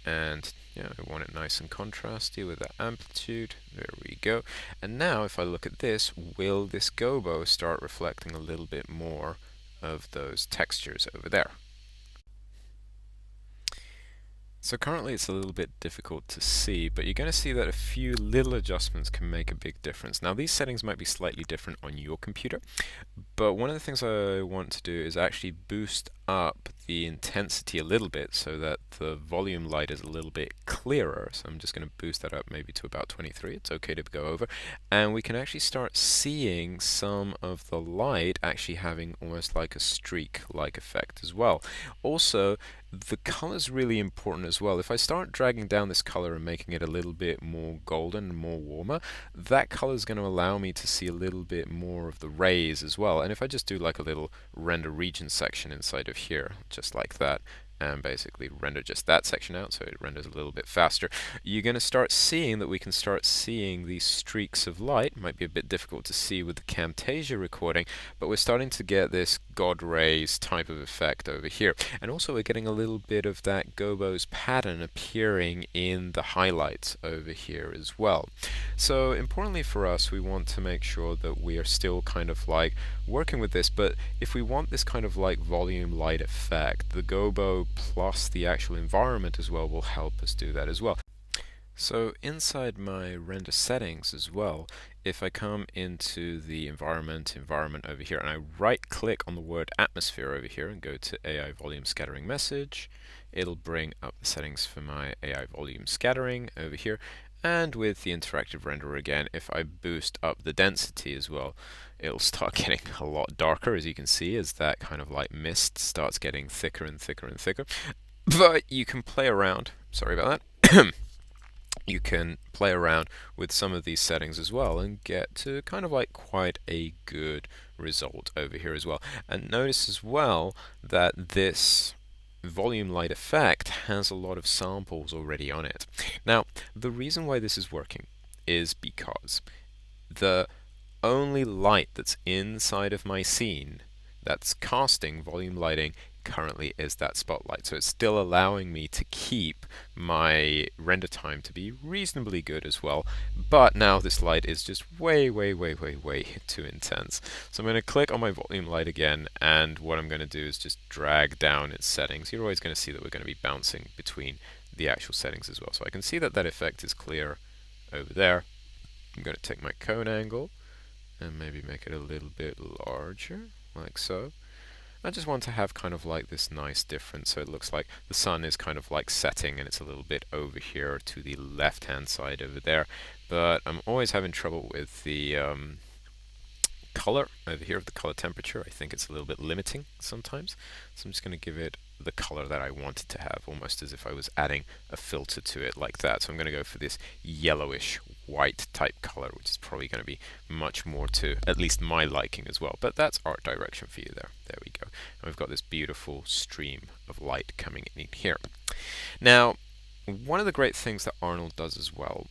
and I want it nice and contrasty with that amplitude. There we go. And now if I look at this, will this gobo start reflecting a little bit more of those textures over there? So currently it's a little bit difficult to see, but you're going to see that a few little adjustments can make a big difference. Now these settings might be slightly different on your computer, but one of the things I want to do is actually boost up the intensity a little bit so that the volume light is a little bit clearer. So I'm just going to boost that up maybe to about 23. It's okay to go over. And we can actually start seeing some of the light actually having almost like a streak-like effect as well. Also, the color is really important as well. If I start dragging down this color and making it a little bit more golden and more warmer, that color is going to allow me to see a little bit more of the rays as well. And if I just do like a little render region section inside of here, just like that, and basically render just that section out so it renders a little bit faster, you're going to start seeing that we can start seeing these streaks of light. Might be a bit difficult to see with the Camtasia recording, but we're starting to get this God rays type of effect over here. And also we're getting a little bit of that gobo's pattern appearing in the highlights over here as well. So importantly for us, we want to make sure that we are still kind of like working with this, but if we want this kind of like volume light effect, the gobo plus the actual environment as well will help us do that as well. So inside my render settings as well, if I come into the environment over here and I right click on the word atmosphere over here and go to AI volume scattering message, it'll bring up the settings for my AI volume scattering over here. And with the interactive renderer again, if I boost up the density as well, it'll start getting a lot darker, as you can see, as that kind of like mist starts getting thicker and thicker and thicker. But you can play around, sorry about that, you can play around with some of these settings as well and get to kind of like quite a good result over here as well. And notice as well that this volume light effect has a lot of samples already on it. Now, the reason why this is working is because the only light that's inside of my scene that's casting volume lighting currently is that spotlight. So it's still allowing me to keep my render time to be reasonably good as well. But now this light is just way too intense. So I'm going to click on my volume light again, and what I'm going to do is just drag down its settings. You're always going to see that we're going to be bouncing between the actual settings as well. So I can see that that effect is clear over there. I'm going to take my cone angle and maybe make it a little bit larger, like so. I just want to have kind of like this nice difference, so it looks like the sun is kind of like setting and it's a little bit over here to the left hand side over there. But I'm always having trouble with the color over here, the color temperature. I think it's a little bit limiting sometimes, so I'm just going to give it the color that I want it to have, almost as if I was adding a filter to it like that. So I'm going to go for this yellowish white type color, which is probably going to be much more to at least my liking as well. But that's art direction for you there. There we go. And we've got this beautiful stream of light coming in here. Now, one of the great things that Arnold does as well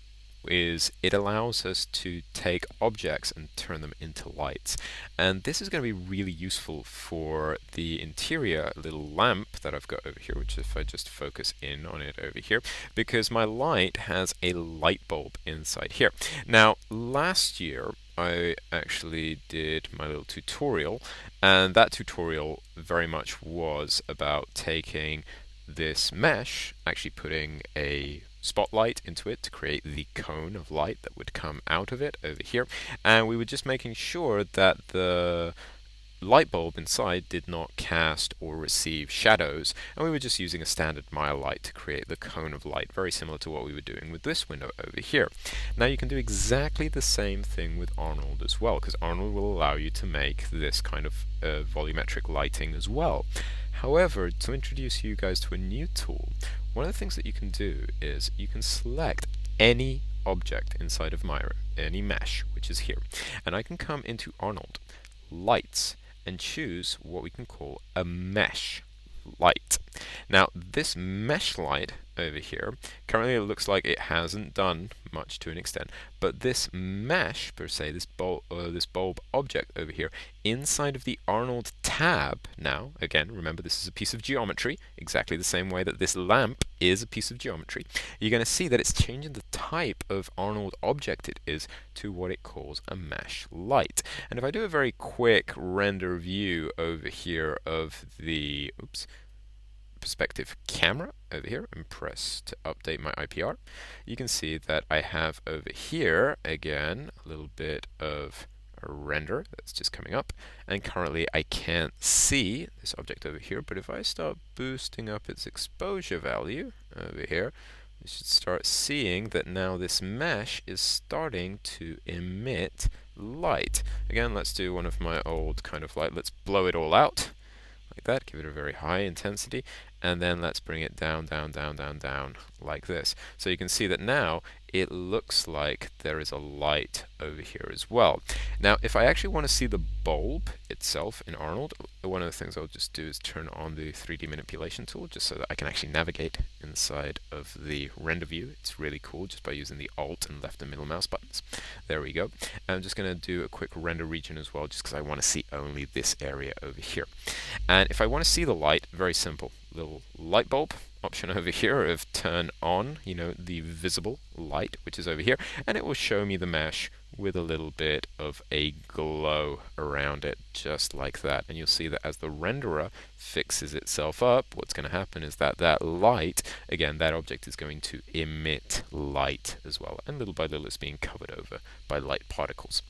is it allows us to take objects and turn them into lights. And this is going to be really useful for the interior little lamp that I've got over here, which if I just focus in on it over here, because my light has a light bulb inside here. Now, last year, I actually did my little tutorial, and that tutorial very much was about taking this mesh, actually putting a spotlight into it to create the cone of light that would come out of it over here, and we were just making sure that the light bulb inside did not cast or receive shadows, and we were just using a standard Maya light to create the cone of light, very similar to what we were doing with this window over here. Now you can do exactly the same thing with Arnold as well, because Arnold will allow you to make this kind of volumetric lighting as well. However, to introduce you guys to a new tool, one of the things that you can do is you can select any object inside of Maya, any mesh, which is here, and I can come into Arnold, Lights, and choose what we can call a mesh light. Now, this mesh light over here, currently it looks like it hasn't done much to an extent, but this mesh per se, this bulb object over here, inside of the Arnold tab, now, again, remember this is a piece of geometry, exactly the same way that this lamp is a piece of geometry, you're going to see that it's changing the type of Arnold object it is to what it calls a mesh light. And if I do a very quick render view over here of the, perspective camera over here and press to update my IPR, you can see that I have over here again a little bit of a render that's just coming up, and currently I can't see this object over here, but if I start boosting up its exposure value over here, you should start seeing that now this mesh is starting to emit light. Again, let's do one of my old kind of like, let's blow it all out like that, give it a very high intensity, and then let's bring it down, down, down, down, down, like this. So you can see that now it looks like there is a light over here as well. Now, if I actually want to see the bulb itself in Arnold, one of the things I'll just do is turn on the 3D manipulation tool, just so that I can actually navigate inside of the render view. It's really cool just by using the Alt and left and middle mouse buttons. There we go. I'm just going to do a quick render region as well, just because I want to see only this area over here. And if I want to see the light, very simple. Little light bulb option over here of turn on, the visible light, which is over here, and it will show me the mesh with a little bit of a glow around it, just like that. And you'll see that as the renderer fixes itself up, what's going to happen is that that light, again, that object is going to emit light as well, and little by little it's being covered over by light particles.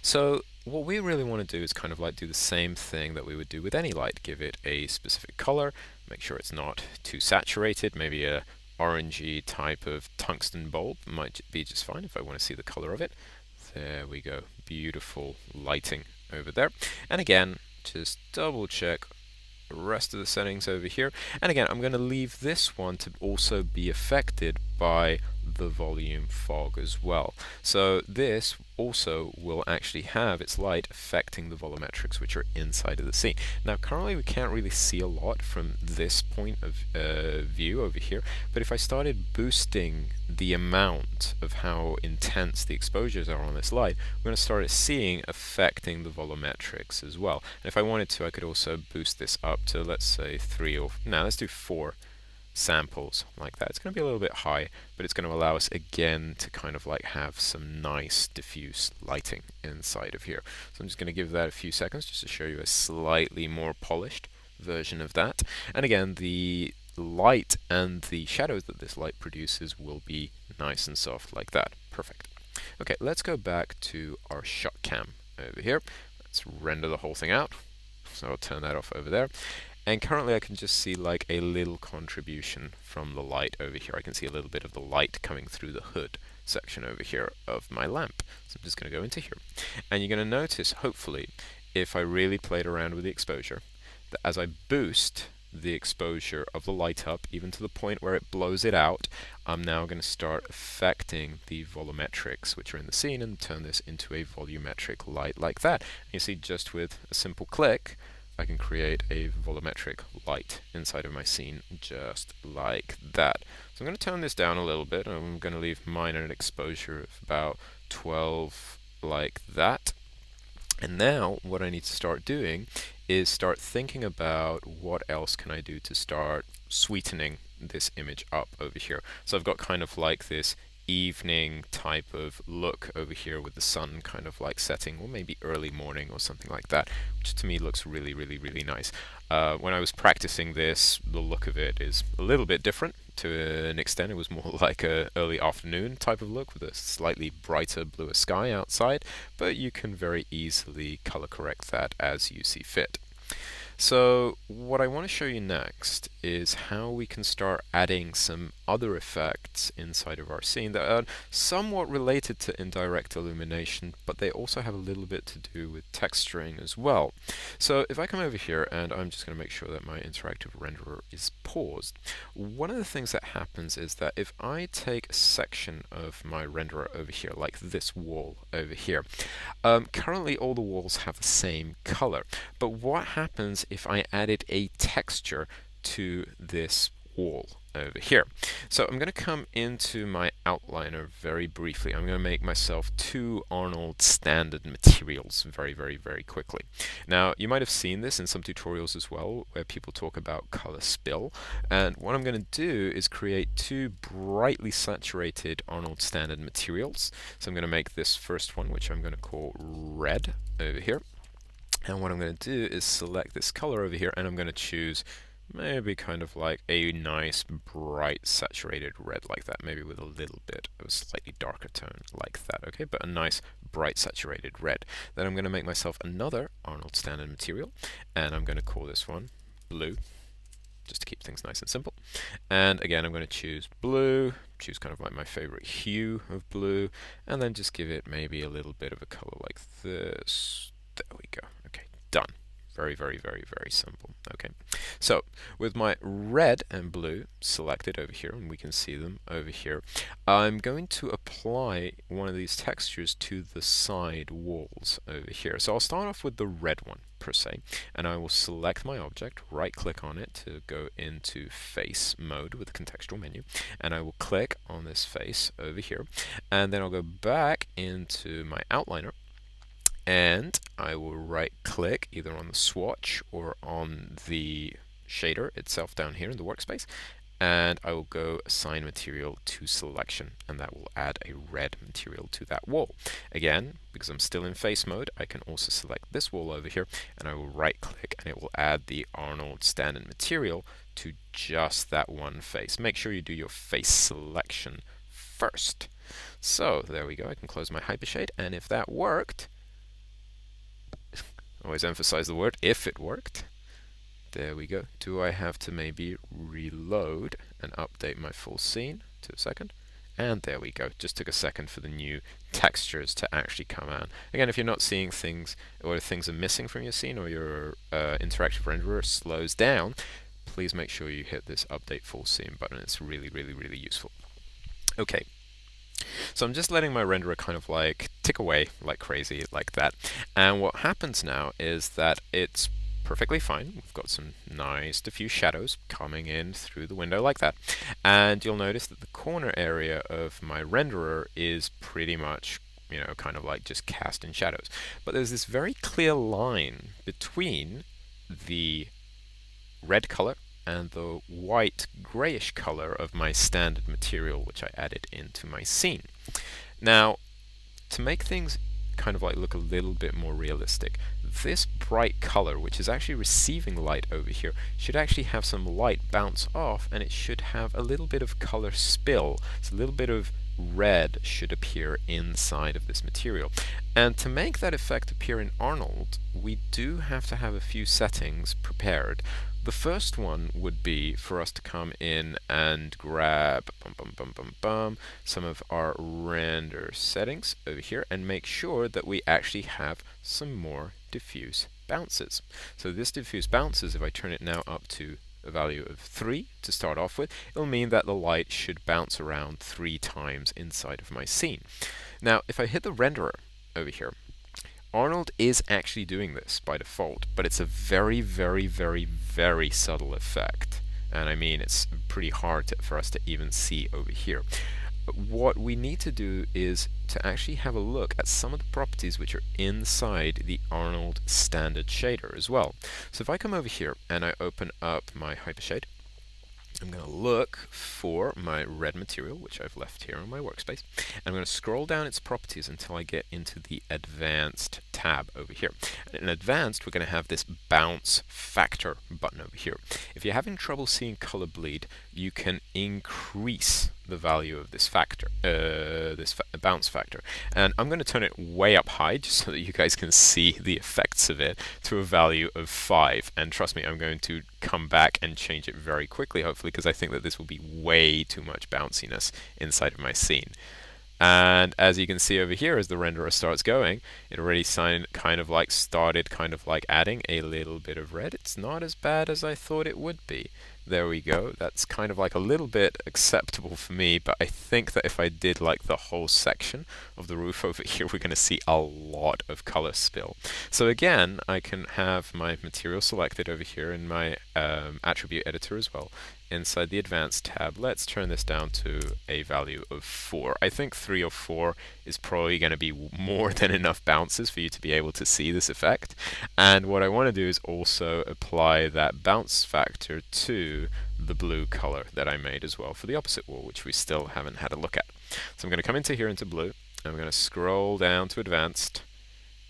So what we really want to do is kind of like do the same thing that we would do with any light. Give it a specific color, make sure it's not too saturated, maybe a orangey type of tungsten bulb might be just fine if I want to see the color of it. There we go, beautiful lighting over there. And again, just double check the rest of the settings over here. And again, I'm going to leave this one to also be affected by the volume fog as well. So this also will actually have its light affecting the volumetrics which are inside of the scene. Now currently we can't really see a lot from this point of view over here, but if I started boosting the amount of how intense the exposures are on this light, we're going to start seeing affecting the volumetrics as well. And if I wanted to, I could also boost this up to, let's say, 3 or, no, let's do 4 samples like that. It's going to be a little bit high, but it's going to allow us again to kind of like have some nice diffuse lighting inside of here. So I'm just going to give that a few seconds just to show you a slightly more polished version of that. And again, the light and the shadows that this light produces will be nice and soft like that. Perfect. Okay, let's go back to our shot cam over here. Let's render the whole thing out. So I'll turn that off over there. And currently I can just see like a little contribution from the light over here. I can see a little bit of the light coming through the hood section over here of my lamp. So I'm just going to go into here. And you're going to notice, hopefully, if I really played around with the exposure, that as I boost the exposure of the light up, even to the point where it blows it out, I'm now going to start affecting the volumetrics which are in the scene and turn this into a volumetric light like that. And you see, just with a simple click, I can create a volumetric light inside of my scene just like that. So I'm going to turn this down a little bit, and I'm going to leave mine at an exposure of about 12 like that. And now what I need to start doing is start thinking about what else can I do to start sweetening this image up over here. So I've got kind of like this evening type of look over here with the sun kind of like setting, or maybe early morning or something like that, which to me looks really, really, really nice. When I was practicing this, the look of it is a little bit different. To an extent, it was more like a early afternoon type of look with a slightly brighter, bluer sky outside, but you can very easily color correct that as you see fit. So what I want to show you next is how we can start adding some other effects inside of our scene that are somewhat related to indirect illumination, but they also have a little bit to do with texturing as well. So if I come over here, and I'm just going to make sure that my interactive renderer is paused, one of the things that happens is that if I take a section of my renderer over here, like this wall over here, currently all the walls have the same color, but what happens if I added a texture to this wall over here? So I'm going to come into my outliner very briefly. I'm going to make myself two Arnold standard materials very, very, very quickly. Now, you might have seen this in some tutorials as well, where people talk about color spill. And what I'm going to do is create two brightly saturated Arnold standard materials. So I'm going to make this first one, which I'm going to call red over here. And what I'm going to do is select this color over here, and I'm going to choose maybe kind of like a nice bright saturated red like that, maybe with a little bit of a slightly darker tone like that, okay, but a nice bright saturated red. Then I'm going to make myself another Arnold standard material, and I'm going to call this one blue, just to keep things nice and simple. And again, I'm going to choose blue, choose kind of like my favorite hue of blue, and then just give it maybe a little bit of a color like this. There we go. Okay, done. Very, very, very, very simple. Okay, so with my red and blue selected over here, and we can see them over here, I'm going to apply one of these textures to the side walls over here. So I'll start off with the red one per se, and I will select my object, right click on it to go into face mode with the contextual menu, and I will click on this face over here, and then I'll go back into my outliner, and I will right click either on the swatch or on the shader itself down here in the workspace, and I will go assign material to selection, and that will add a red material to that wall. Again, because I'm still in face mode, I can also select this wall over here, and I will right click, and it will add the Arnold standard material to just that one face. Make sure you do your face selection first. So there we go. I can close my hypershade, and if that worked, always emphasize the word if it worked. There we go. Do I have to maybe reload and update my full scene? 2 seconds. And there we go. Just took a second for the new textures to actually come out. Again, if you're not seeing things, or things are missing from your scene, or your interactive renderer slows down, please make sure you hit this update full scene button. It's really, really, really useful. Okay. So I'm just letting my renderer kind of like tick away like crazy like that. And what happens now is that it's perfectly fine. We've got some nice diffuse shadows coming in through the window like that. And you'll notice that the corner area of my renderer is pretty much, you know, kind of like just cast in shadows. But there's this very clear line between the red color and the white grayish color of my standard material, which I added into my scene. Now, to make things kind of like look a little bit more realistic, this bright color, which is actually receiving light over here, should actually have some light bounce off, and it should have a little bit of color spill. So a little bit of red should appear inside of this material. And to make that effect appear in Arnold, we do have to have a few settings prepared. The first one would be for us to come in and grab some of our render settings over here and make sure that we actually have some more diffuse bounces. So this diffuse bounces, if I turn it now up to a value of 3 to start off with, it'll mean that the light should bounce around 3 times inside of my scene. Now, if I hit the renderer over here, Arnold is actually doing this by default, but it's a very, very, very, very subtle effect. And I mean, it's pretty hard for us to even see over here. But what we need to do is to actually have a look at some of the properties which are inside the Arnold standard shader as well. So if I come over here and I open up my Hypershade, I'm going to look for my red material, which I've left here on my workspace. I'm going to scroll down its properties until I get into the Advanced tab over here. And in Advanced, we're going to have this Bounce Factor button over here. If you're having trouble seeing color bleed, you can increase the value of this factor, bounce factor. And I'm going to turn it way up high just so that you guys can see the effects of it to a value of 5. And trust me, I'm going to come back and change it very quickly, hopefully, because I think that this will be way too much bounciness inside of my scene. And as you can see over here, as the renderer starts going, it already started kind of like adding a little bit of red. It's not as bad as I thought it would be. There we go. That's kind of like a little bit acceptable for me, but I think that if I did like the whole section of the roof over here, we're going to see a lot of color spill. So again, I can have my material selected over here in my attribute editor as well. Inside the Advanced tab, let's turn this down to a value of 4. I think 3 or 4 is probably going to be more than enough bounces for you to be able to see this effect. And what I want to do is also apply that bounce factor to the blue color that I made as well for the opposite wall, which we still haven't had a look at. So I'm going to come into here into blue, and I'm going to scroll down to Advanced,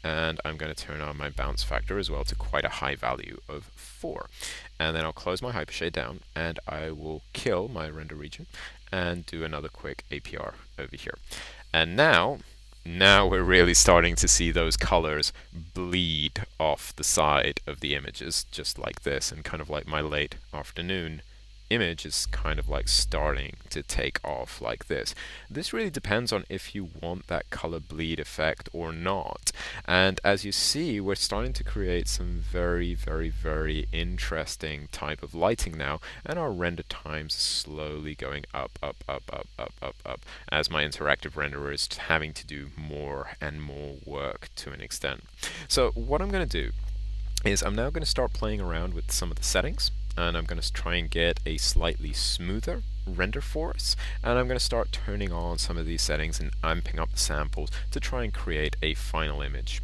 and I'm going to turn on my bounce factor as well to quite a high value of 4. And then I'll close my Hypershade down, and I will kill my render region and do another quick APR over here. And now we're really starting to see those colors bleed off the side of the images, just like this, and kind of like my late afternoon image is kind of like starting to take off like this. This really depends on if you want that color bleed effect or not. And as you see, we're starting to create some very, very, very interesting type of lighting now, and our render times slowly going up, up, up, up, up, up, up, as my interactive renderer is having to do more and more work to an extent. So what I'm going to do is I'm now going to start playing around with some of the settings, and I'm going to try and get a slightly smoother render for us, and I'm going to start turning on some of these settings and amping up the samples to try and create a final image.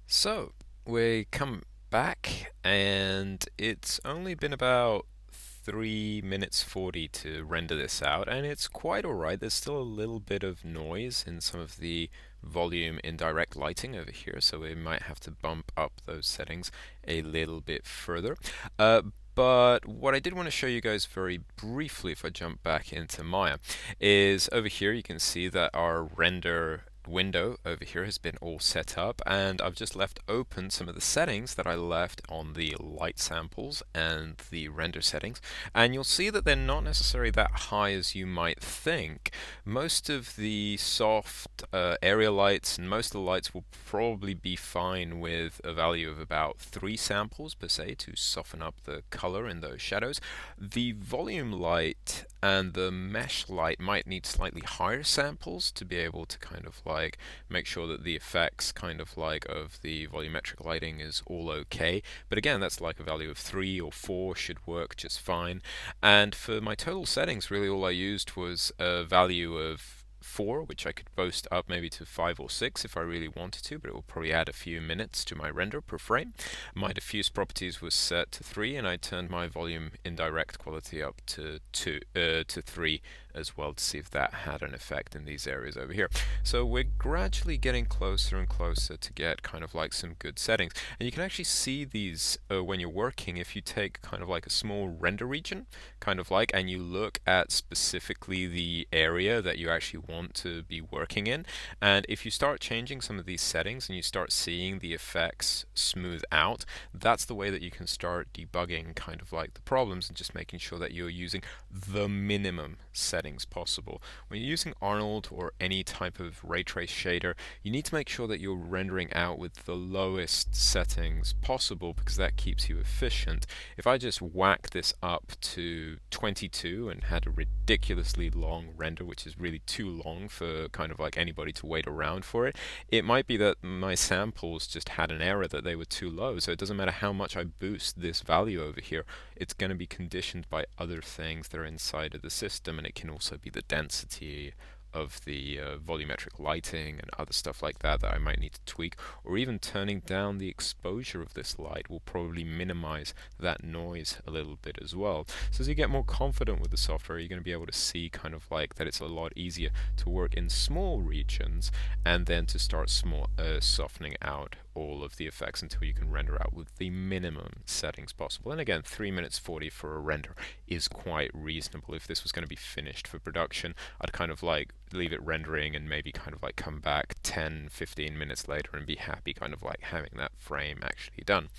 So we come back, and it's only been about 3 minutes 40 to render this out, and it's quite alright. There's still a little bit of noise in some of the volume indirect lighting over here, so we might have to bump up those settings a little bit further. But what I did want to show you guys very briefly, if I jump back into Maya, is over here you can see that our render window over here has been all set up, and I've just left open some of the settings that I left on the light samples and the render settings, and you'll see that they're not necessarily that high as you might think. Most of the soft area lights and most of the lights will probably be fine with a value of about 3 samples per se to soften up the color in those shadows. The volume light and the mesh light might need slightly higher samples to be able to kind of like make sure that the effects kind of like of the volumetric lighting is all okay. But again, that's like a value of 3 or 4 should work just fine. And for my total settings, really all I used was a value of 4, which I could boost up maybe to 5 or 6 if I really wanted to, but it will probably add a few minutes to my render per frame. My diffuse properties was set to 3, and I turned my volume indirect quality up to 3 as well to see if that had an effect in these areas over here. So we're gradually getting closer and closer to get kind of like some good settings, and you can actually see these when you're working. If you take kind of like a small render region kind of like, and you look at specifically the area that you actually want to be working in, and if you start changing some of these settings and you start seeing the effects smooth out, that's the way that you can start debugging kind of like the problems and just making sure that you're using the minimum settings settings possible. When you're using Arnold or any type of ray trace shader, you need to make sure that you're rendering out with the lowest settings possible, because that keeps you efficient. If I just whack this up to 22 and had a ridiculously long render, which is really too long for kind of like anybody to wait around for it, it might be that my samples just had an error that they were too low. So it doesn't matter how much I boost this value over here, it's going to be conditioned by other things that are inside of the system, and it can also be the density of the volumetric lighting and other stuff like that that I might need to tweak, or even turning down the exposure of this light will probably minimize that noise a little bit as well. So as you get more confident with the software, you're going to be able to see kind of like that it's a lot easier to work in small regions, and then to start softening out all of the effects until you can render out with the minimum settings possible. And again, 3 minutes 40 for a render is quite reasonable. If this was going to be finished for production, I'd kind of like leave it rendering and maybe kind of like come back 10-15 minutes later and be happy kind of like having that frame actually done.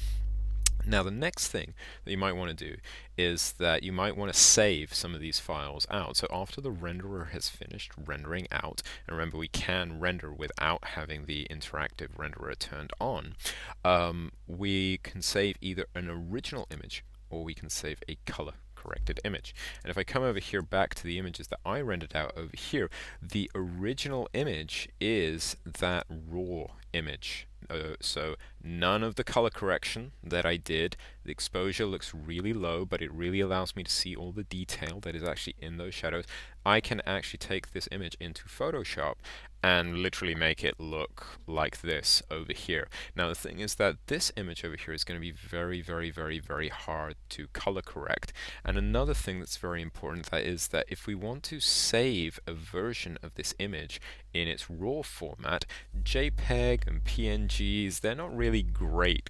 Now the next thing that you might want to do is that you might want to save some of these files out. So after the renderer has finished rendering out, and remember we can render without having the interactive renderer turned on, we can save either an original image or we can save a color corrected image. And if I come over here back to the images that I rendered out over here, the original image is that raw image. So none of the color correction that I did. The exposure looks really low, but it really allows me to see all the detail that is actually in those shadows. I can actually take this image into Photoshop and literally make it look like this over here. Now the thing is that this image over here is going to be very, very, very, very hard to color correct. And another thing that's very important, that is that if we want to save a version of this image in its raw format, JPEG and PNGs, they're not really great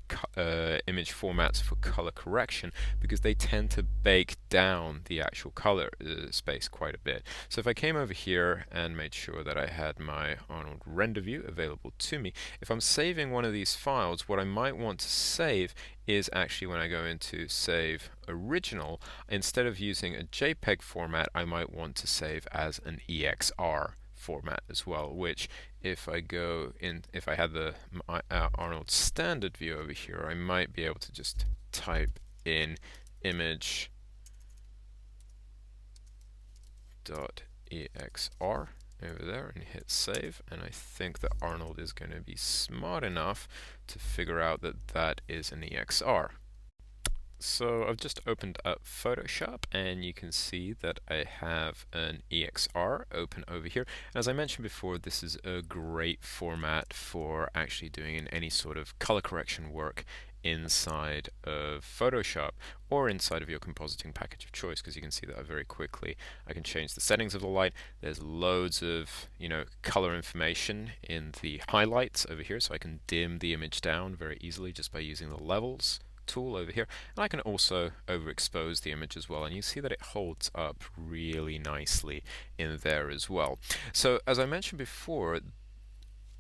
image formats for color correction, because they tend to bake down the actual color space quite a bit. So if I came over here and made sure that I had my Arnold render view available to me, if I'm saving one of these files, what I might want to save is actually when I go into save original, instead of using a JPEG format, I might want to save as an EXR format as well, which if I go in, if I had the Arnold standard view over here, I might be able to just type in image .exr over there and hit save, and I think that Arnold is going to be smart enough to figure out that that is an EXR. So I've just opened up Photoshop, and you can see that I have an EXR open over here. As I mentioned before, this is a great format for actually doing any sort of color correction work inside of Photoshop or inside of your compositing package of choice, because you can see that very quickly I can change the settings of the light. There's loads of color information in the highlights over here, so I can dim the image down very easily just by using the levels tool over here, and I can also overexpose the image as well, and you see that it holds up really nicely in there as well. So as I mentioned before,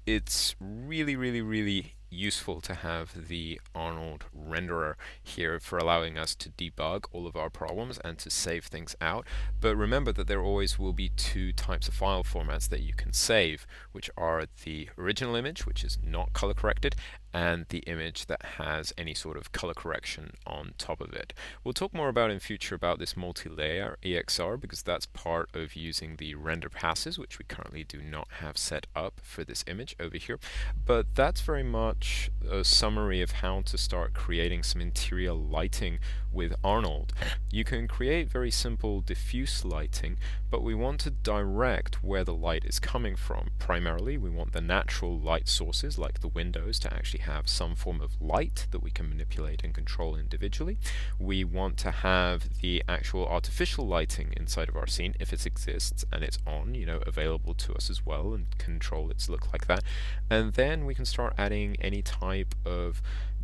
it's really, really, really useful to have the Arnold renderer here for allowing us to debug all of our problems and to save things out. But remember that there always will be two types of file formats that you can save, which are the original image, which is not color corrected, and the image that has any sort of color correction on top of it. We'll talk more about in future about this multi-layer EXR, because that's part of using the render passes, which we currently do not have set up for this image over here. But that's very much a summary of how to start creating some interior lighting with Arnold. You can create very simple diffuse lighting, but we want to direct where the light is coming from. Primarily, we want the natural light sources, like the windows, to actually have some form of light that we can manipulate and control individually. We want to have the actual artificial lighting inside of our scene, if it exists and it's on, available to us as well, and control its look like that. And then we can start adding any type of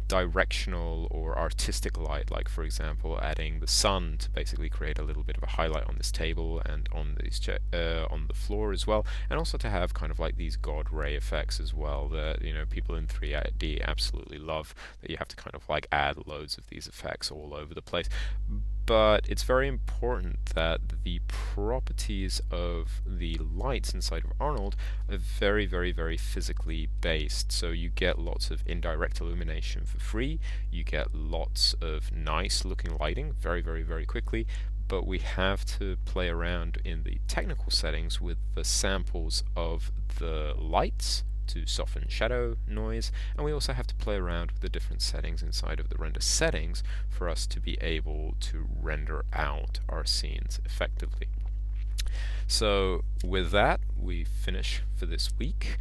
directional or artistic light, like for example adding the sun to basically create a little bit of a highlight on this table and on these on the floor as well, and also to have kind of like these god ray effects as well that people in 3D absolutely love, that you have to kind of like add loads of these effects all over the place. but it's very important that the properties of the lights inside of Arnold are very, very, very physically based. So you get lots of indirect illumination for free, you get lots of nice looking lighting very, very, very quickly, but we have to play around in the technical settings with the samples of the lights to soften shadow noise, and we also have to play around with the different settings inside of the render settings for us to be able to render out our scenes effectively. So with that, we finish for this week.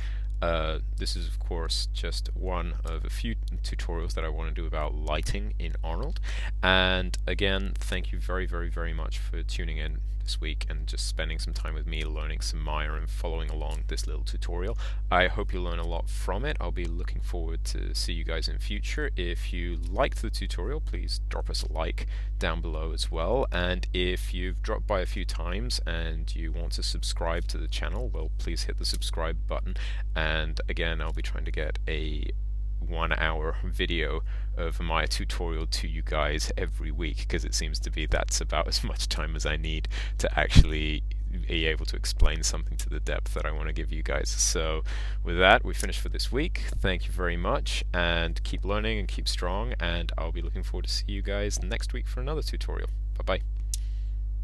This is of course just one of a few tutorials that I want to do about lighting in Arnold, and again, thank you very, very, very much for tuning in this week and just spending some time with me learning some Maya and following along this little tutorial. I hope you learn a lot from it. I'll be looking forward to see you guys in future. If you liked the tutorial, please drop us a like down below as well, and if you've dropped by a few times and you want to subscribe to the channel, well, please hit the subscribe button. And again, I'll be trying to get a 1-hour video of my tutorial to you guys every week, because it seems to be that's about as much time as I need to actually be able to explain something to the depth that I want to give you guys. So with that, we finish for this week. Thank you very much, and keep learning and keep strong, and I'll be looking forward to see you guys next week for another tutorial. Bye bye.